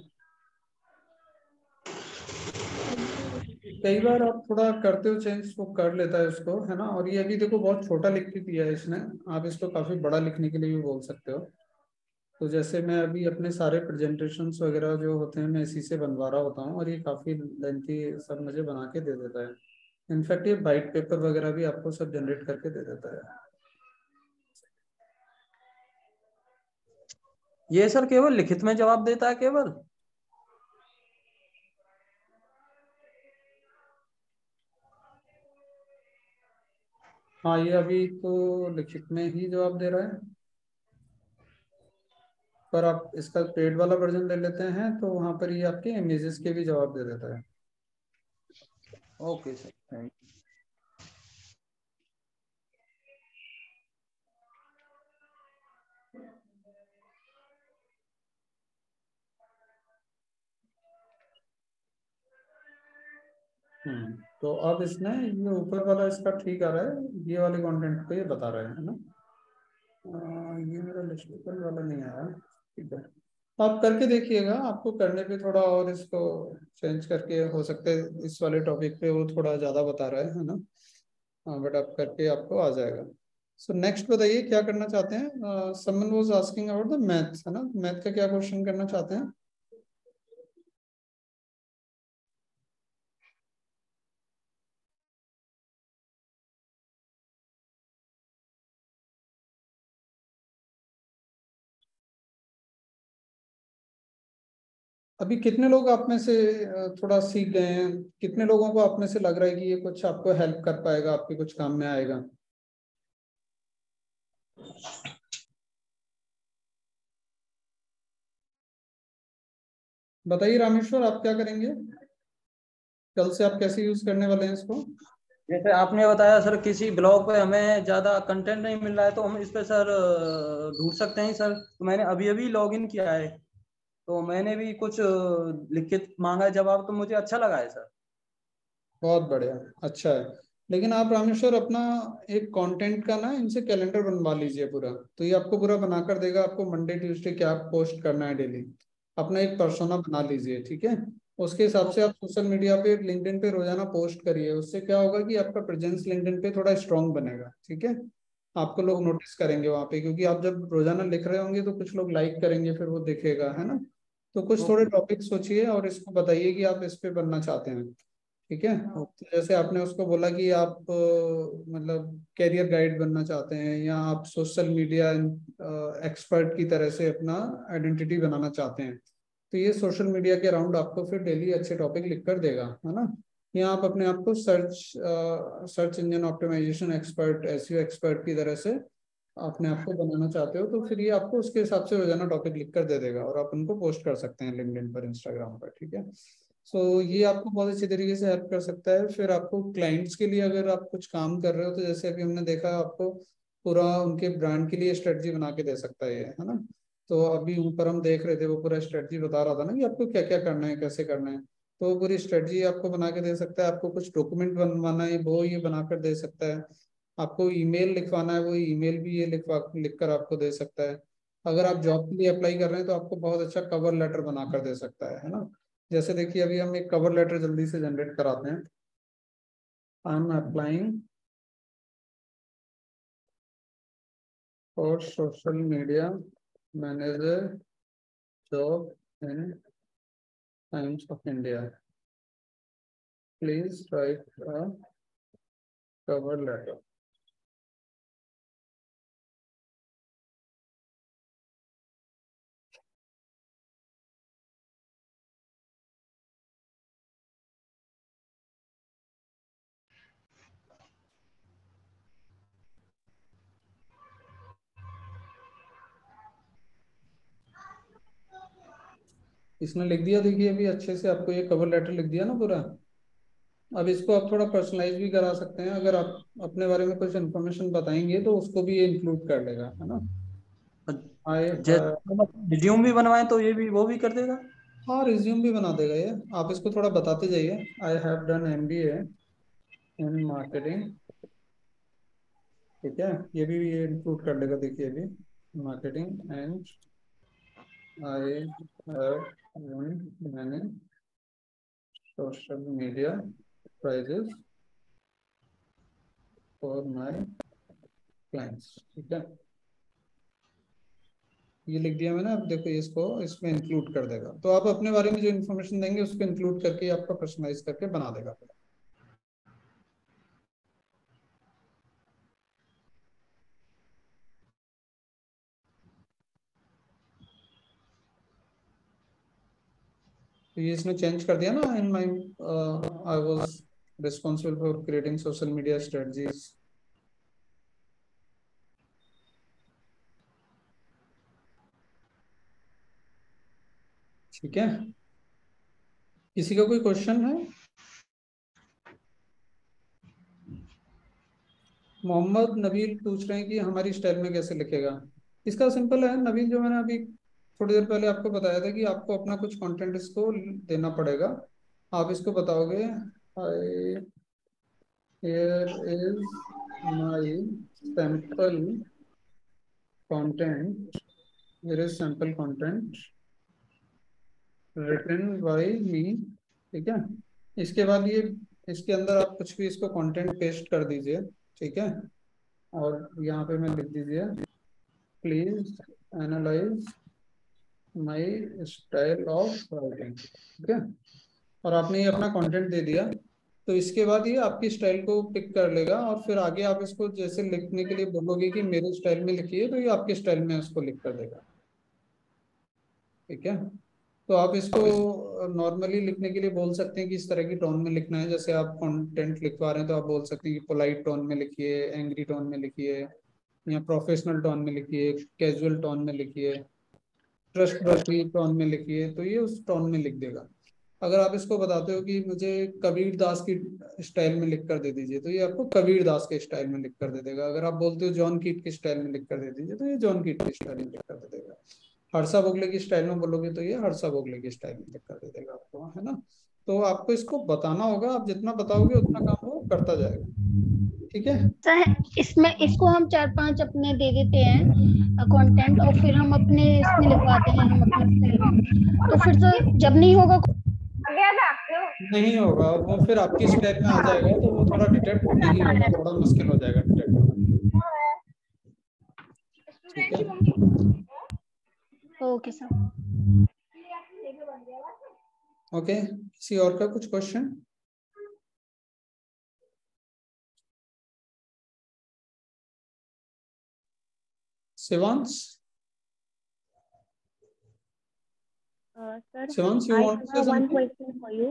S1: कई बार आप थोड़ा करते हो चेंज, वो कर लेता है उसको, है ना। और ये अभी देखो बहुत छोटा लिख के दिया है इसने, आप इसको काफी बड़ा लिखने के लिए भी बोल सकते हो। तो जैसे मैं अभी अपने सारे प्रेजेंटेशंस वगैरह जो होते हैं मैं इसी से बनवा रहा होता हूँ, और ये काफी लेंथी सब मुझे बना के दे देता है। इनफैक्ट ये वाइट पेपर वगैरह भी आपको सब जनरेट करके दे देता है।
S9: ये सर केवल लिखित में जवाब देता है केवल?
S1: हाँ, ये अभी तो लिखित में ही जवाब दे रहा है, पर आप इसका पेड वाला वर्जन ले लेते हैं तो वहां पर ये आपके इमेजेस के भी जवाब दे देता है।
S9: Okay sir, thank you.
S1: तो अब इसने ये ऊपर वाला इसका ठीक आ रहा है, ये वाले कंटेंट को ये बता रहे हैं ना। ये मेरा लिस्टिकल वाला नहीं आया, ठीक है। आप करके देखिएगा, आपको करने पे थोड़ा और इसको चेंज करके हो सकता है इस वाले टॉपिक पे वो थोड़ा ज्यादा बता रहा है ना। बट आप करके आपको आ जाएगा। सो नेक्स्ट बताइए क्या करना चाहते हैं। Someone was asking about the maths, है ना। मैथ का क्या क्वेश्चन करना चाहते हैं? अभी कितने लोग आप में से थोड़ा सीख गए हैं? कितने लोगों को आप में से लग रहा है कि ये कुछ आपको हेल्प कर पाएगा, आपके कुछ काम में आएगा? बताइए रामेश्वर, आप क्या करेंगे कल से? आप कैसे यूज करने वाले हैं इसको?
S9: जैसे आपने बताया सर, किसी ब्लॉग पे हमें ज्यादा कंटेंट नहीं मिल रहा है तो हम इस पे सर ढूंढ सकते हैं सर। तो मैंने अभी अभी लॉगिन किया है, तो मैंने भी कुछ लिखित मांगा जवाब, तो मुझे अच्छा लगा है सर।
S1: बहुत बढ़िया, अच्छा है। लेकिन आप रामेश्वर अपना एक कंटेंट का ना इनसे कैलेंडर बनवा लीजिए पूरा, तो ये आपको पूरा बना कर देगा, आपको मंडे ट्यूसडे क्या पोस्ट करना है डेली। अपना एक पर्सोना बना लीजिए, ठीक है। उसके हिसाब से आप सोशल मीडिया पे, लिंक्डइन पे रोजाना पोस्ट करिए। उससे क्या होगा कि आपका प्रेजेंस लिंक्डइन पे थोड़ा स्ट्रांग बनेगा, ठीक है। आपको लोग नोटिस करेंगे वहां पे, क्योंकि आप जब रोजाना लिख रहे होंगे तो कुछ लोग लाइक करेंगे, फिर वो दिखेगा, है ना। तो कुछ थोड़े टॉपिक सोचिए और इसको बताइए कि आप इस पे बनना चाहते हैं, ठीक है। तो जैसे आपने उसको बोला कि आप मतलब कैरियर गाइड बनना चाहते हैं, या आप सोशल मीडिया एक्सपर्ट की तरह से अपना आइडेंटिटी बनाना चाहते हैं, तो ये सोशल मीडिया के अराउंड आपको फिर डेली अच्छे टॉपिक लिख कर देगा, है ना। या आप अपने आप को search engine optimisation expert, SEO expert की तरह से अपने आप को बनाना चाहते हो, तो फिर ये आपको उसके हिसाब से रोजाना टॉपिक लिख कर दे देगा और आप उनको पोस्ट कर सकते हैं लिंक्डइन पर, इंस्टाग्राम पर, ठीक है। सो ये आपको बहुत अच्छी तरीके से हेल्प कर सकता है। फिर आपको क्लाइंट्स के लिए अगर आप कुछ काम कर रहे हो, तो जैसे अभी हमने देखा, आपको पूरा उनके ब्रांड के लिए स्ट्रेटजी बना के दे सकता है, है ना। तो अभी ऊपर हम देख रहे थे, वो पूरा स्ट्रेटजी बता रहा था ना कि आपको क्या क्या करना है, कैसे करना है, तो वो पूरी स्ट्रेटजी आपको बना के दे सकता है। आपको कुछ डॉक्यूमेंट बनवाना है, वो ये बनाकर दे सकता है। आपको ईमेल लिखवाना है, वो ईमेल भी ये लिख कर आपको दे सकता है। अगर आप जॉब के लिए अप्लाई कर रहे हैं, तो आपको बहुत अच्छा कवर लेटर बनाकर दे सकता है ना। जैसे देखिए, अभी हम एक कवर लेटर जल्दी से जनरेट कराते हैं। I am applying for social media manager job in Times of India, please write a cover letter. इसने लिख दिया, देखिए अभी अच्छे से आपको ये कवर लेटर लिख दिया ना पूरा। अब इसको आप थोड़ा पर्सनलाइज भी करा सकते हैं। अगर आप अपने बारे में कुछ इन्फॉर्मेशन बताएंगे, तो उसको भी ये इंक्लूड कर लेगा, है ना।
S9: रिज्यूम भी बनवाएं तो ये भी वो भी कर देगा।
S1: हाँ, रिज्यूम भी बना देगा ये। आप इसको थोड़ा बताते जाइए। I have done MBA in marketing, ठीक है, ये भी ये इंक्लूड कर लेगा। देखिए अभी मार्केटिंग एंड आई हैव मैंने social media prices for my clients, ठीक है, ये लिख दिया मैंने। अब देखो इसको इसमें इंक्लूड कर देगा। तो आप अपने बारे में जो इन्फॉर्मेशन देंगे, उसको इंक्लूड करके आपका पर्सनलाइज करके बना देगा। तो ये इसने चेंज कर दिया ना। In my I was responsible for creating social media strategies. ठीक है, किसी का कोई क्वेश्चन है? मोहम्मद नबील पूछ रहे हैं कि हमारी स्टाइल में कैसे लिखेगा। इसका सिंपल है नबील, जो मैंने अभी थोड़ी देर पहले आपको बताया था कि आपको अपना कुछ कंटेंट इसको देना पड़ेगा। आप इसको बताओगे, here is my sample content, here is sample content written by me, ठीक है। इसके बाद ये इसके अंदर आप कुछ भी इसको कंटेंट पेस्ट कर दीजिए, ठीक है। और यहाँ पे मैं लिख दीजिए, please analyse my style of writing, ठीक है। और आपने ये अपना कंटेंट दे दिया, तो इसके बाद ये आपकी स्टाइल को पिक कर लेगा। और फिर आगे आप इसको जैसे लिखने के लिए बोलोगे कि मेरे स्टाइल में लिखिए, तो ये आपके स्टाइल में उसको लिख कर देगा, ठीक है। तो आप इसको नॉर्मली लिखने के लिए बोल सकते हैं कि इस तरह की टोन में लिखना है। जैसे आप कंटेंट लिखवा रहे हैं, तो आप बोल सकते हैं कि पोलाइट टोन में लिखिए, एंग्री टोन में लिखिए, या प्रोफेशनल टोन में लिखिए, कैजुअल टोन में लिखिए, ट्रस्ट वर्दी टोन में लिखिए, तो ये उस टोन में लिख देगा। अगर आप इसको बताते हो कि मुझे कबीर दास की स्टाइल में लिख कर दे दीजिए, तो ये आपको कबीर दास के स्टाइल में लिख कर दे देगा। अगर आप बोलते हो जॉन कीट की स्टाइल में लिख कर दे दीजिए, तो ये जॉन कीट की स्टाइल में लिख कर दे देगा। हर्षा भोगले की स्टाइल में बोलोगे, तो ये हर्षा भोगले की स्टाइल में लिख कर दे देगा आपको, है ना। तो आपको इसको बताना होगा। आप जितना बताओगे उतना काम वो करता जाएगा, ठीक है।
S13: सर इसमें इसको हम 4-5 अपने दे देते हैं कंटेंट, और फिर हम अपने इसमें लिखवाते हैं हम अपने। तो फिर तो जब नहीं होगा
S1: नहीं होगा वो, फिर आपकी स्टाइल में आ जाएगा, तो वो थोड़ा डिटेक्ट नहीं होगा, थोड़ा मुश्किल हो जाएगा डिटेक्ट होना, ठीक है।
S13: Okay sir.
S1: ओके, किसी और का कुछ question? Shivansh,
S14: Sir,
S1: Shivansh, you
S14: I
S1: want to say
S14: have one
S1: something?
S14: question for you.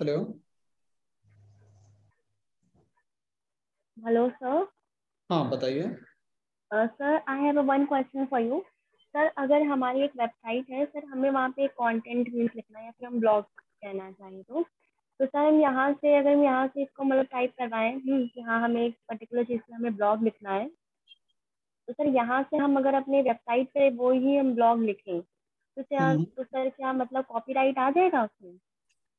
S1: Hello,
S14: Hello, sir.
S1: हाँ बताइए।
S14: Sir, I have one question for you. Sir, अगर हमारी एक वेबसाइट है सर, हमें वहाँ पे कंटेंट लिखना है या फिर हम ब्लॉग कहना चाहें तो सर हम यहाँ से, अगर हम यहाँ से इसको मतलब टाइप करवाएं कि हाँ हमें एक पर्टिकुलर चीज़ पे हमें ब्लॉग लिखना है, तो सर यहाँ से हम अगर अपने वेबसाइट पे वो ही हम ब्लॉग लिखें तो सर क्या मतलब कॉपीराइट आ जाएगा उसमें?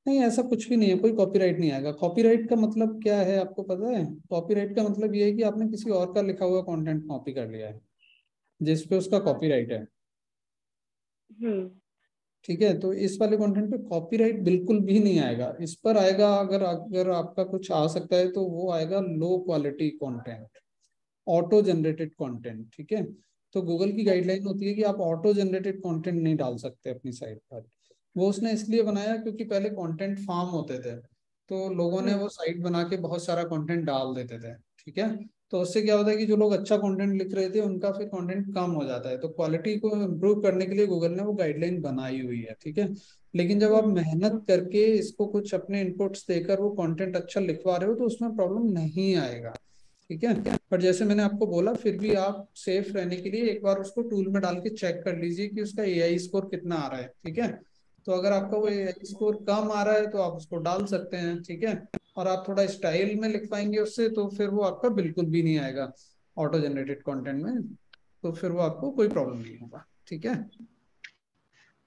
S1: नहीं, ऐसा कुछ भी नहीं है, कोई कॉपीराइट नहीं आएगा। कॉपीराइट का मतलब क्या है आपको पता है? कॉपीराइट का मतलब ये है कि आपने किसी और का लिखा हुआ कंटेंट कॉपी कर लिया है जिसपे उसका कॉपीराइट है। ठीक है, तो इस वाले कंटेंट पे कॉपीराइट बिल्कुल भी नहीं आएगा। इस पर आएगा, अगर अगर आपका कुछ आ सकता है तो वो आएगा लो quality content, auto generated content. ठीक है, तो गूगल की गाइडलाइन होती है कि आप ऑटो जनरेटेड कंटेंट नहीं डाल सकते अपनी साइट पर। वो उसने इसलिए बनाया क्योंकि पहले कंटेंट फार्म होते थे, तो लोगों ने वो साइट बना के बहुत सारा कंटेंट डाल देते थे। ठीक है, तो उससे क्या होता है कि जो लोग अच्छा कंटेंट लिख रहे थे उनका फिर कंटेंट कम हो जाता है। तो क्वालिटी को इम्प्रूव करने के लिए गूगल ने वो गाइडलाइन बनाई हुई है। ठीक है, लेकिन जब आप मेहनत करके इसको कुछ अपने इनपुट्स देकर वो कंटेंट अच्छा लिखवा रहे हो तो उसमें प्रॉब्लम नहीं आएगा। ठीक है, पर जैसे मैंने आपको बोला, फिर भी आप सेफ रहने के लिए एक बार उसको टूल में डाल के चेक कर लीजिए कि उसका एआई स्कोर कितना आ रहा है। ठीक है, तो अगर आपका वो एआई स्कोर कम आ रहा है तो आप उसको डाल सकते हैं। ठीक है, और आप थोड़ा स्टाइल में लिखवाएंगे उससे तो फिर वो आपका बिल्कुल भी नहीं आएगा ऑटो जनरेटेड कंटेंट में, तो फिर वो आपको कोई प्रॉब्लम नहीं होगा। ठीक है,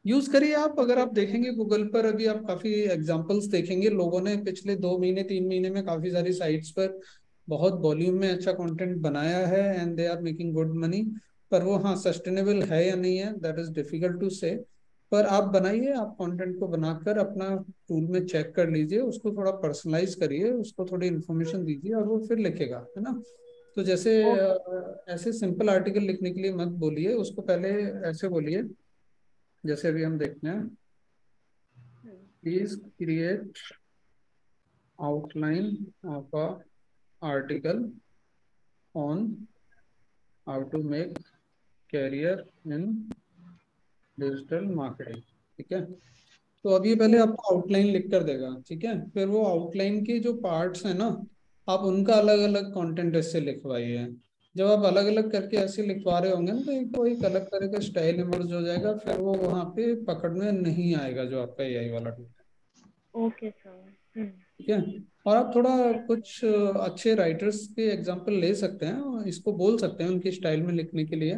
S1: यूज करिए आप। अगर आप देखेंगे गूगल पर अभी आप काफी एग्जांपल्स देखेंगे, लोगों ने पिछले 2 महीने 3 महीने में काफी सारी साइट्स पर बहुत वॉल्यूम में अच्छा कंटेंट बनाया है and they are making good money. पर वो हाँ सस्टेनेबल है या नहीं है, दैट इज डिफिकल्ट टू से। पर आप बनाइए, आप कंटेंट को बनाकर अपना टूल में चेक कर लीजिए, उसको थोड़ा पर्सनलाइज करिए, उसको थोड़ी इन्फॉर्मेशन दीजिए और वो फिर लिखेगा, है ना। तो जैसे ऐसे सिंपल आर्टिकल लिखने के लिए मत बोलिए उसको, पहले ऐसे बोलिए जैसे अभी हम देखते हैं, please create outline of a article on how to make career in digital marketing. ठीक है, तो अब ये पहले आपको आउटलाइन लिख कर देगा। ठीक है, फिर वो आउटलाइन के जो पार्ट्स हैं ना, आप उनका अलग अलग कंटेंट इससे लिखवाइए। जब आप अलग अलग करके ऐसे लिखवा रहे होंगे ना तो एक अलग तरह का स्टाइल इमर्ज हो जाएगा, फिर वो वहाँ पे पकड़ में नहीं आएगा जो आपका एआई वाला टूल है।
S14: Okay sir.
S1: ठीक है, और आप थोड़ा कुछ अच्छे राइटर्स के एग्जांपल ले सकते हैं और इसको बोल सकते हैं उनकी स्टाइल में लिखने के लिए।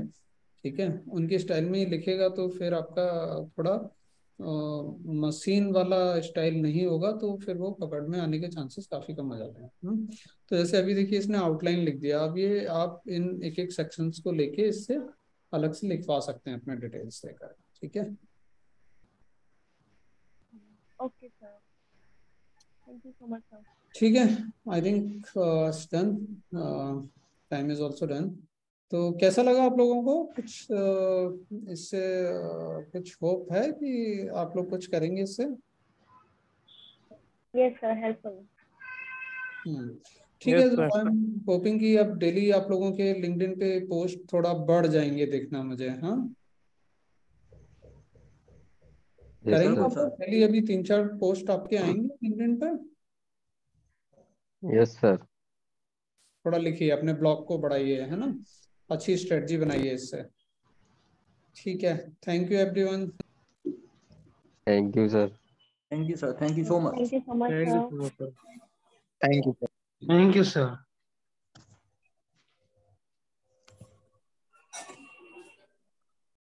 S1: ठीक है, उनकी स्टाइल में ही लिखेगा तो फिर आपका थोड़ा मशीन वाला स्टाइल नहीं होगा, तो फिर वो पकड़ में आने के चांसेस काफी कम हो जाते हैं। तो जैसे अभी देखिए इसने आउटलाइन लिख दिया, अब ये आप इन एक एक सेक्शंस को लेके इससे अलग से लिखवा सकते हैं अपने डिटेल्स देकर। ठीक है,
S14: okay sir, thank you so much sir.
S1: ठीक है, I think done, time is also done. तो कैसा लगा आप लोगों को? कुछ इससे कुछ होप है कि आप लोग कुछ करेंगे इससे?
S14: Yes sir, helpful.
S1: ठीक है, तो आई एम होपिंग कि अब डेली आप लोगों के लिंक्डइन पे पोस्ट थोड़ा बढ़ जाएंगे, देखना मुझे। हाँ, करेंगे आप लोग डेली? अभी 3-4 पोस्ट आपके आएंगे लिंक्डइन पे।
S8: Yes sir.
S1: थोड़ा लिखिए, अपने ब्लॉग को बढ़ाइए, है ना, अच्छी स्ट्रेटजी बनाइए इससे। ठीक है, thank you everyone.
S8: Thank you sir.
S9: Thank you sir, thank you so much.
S14: Thank you so much sir.
S6: Thank you.
S12: Thank you sir.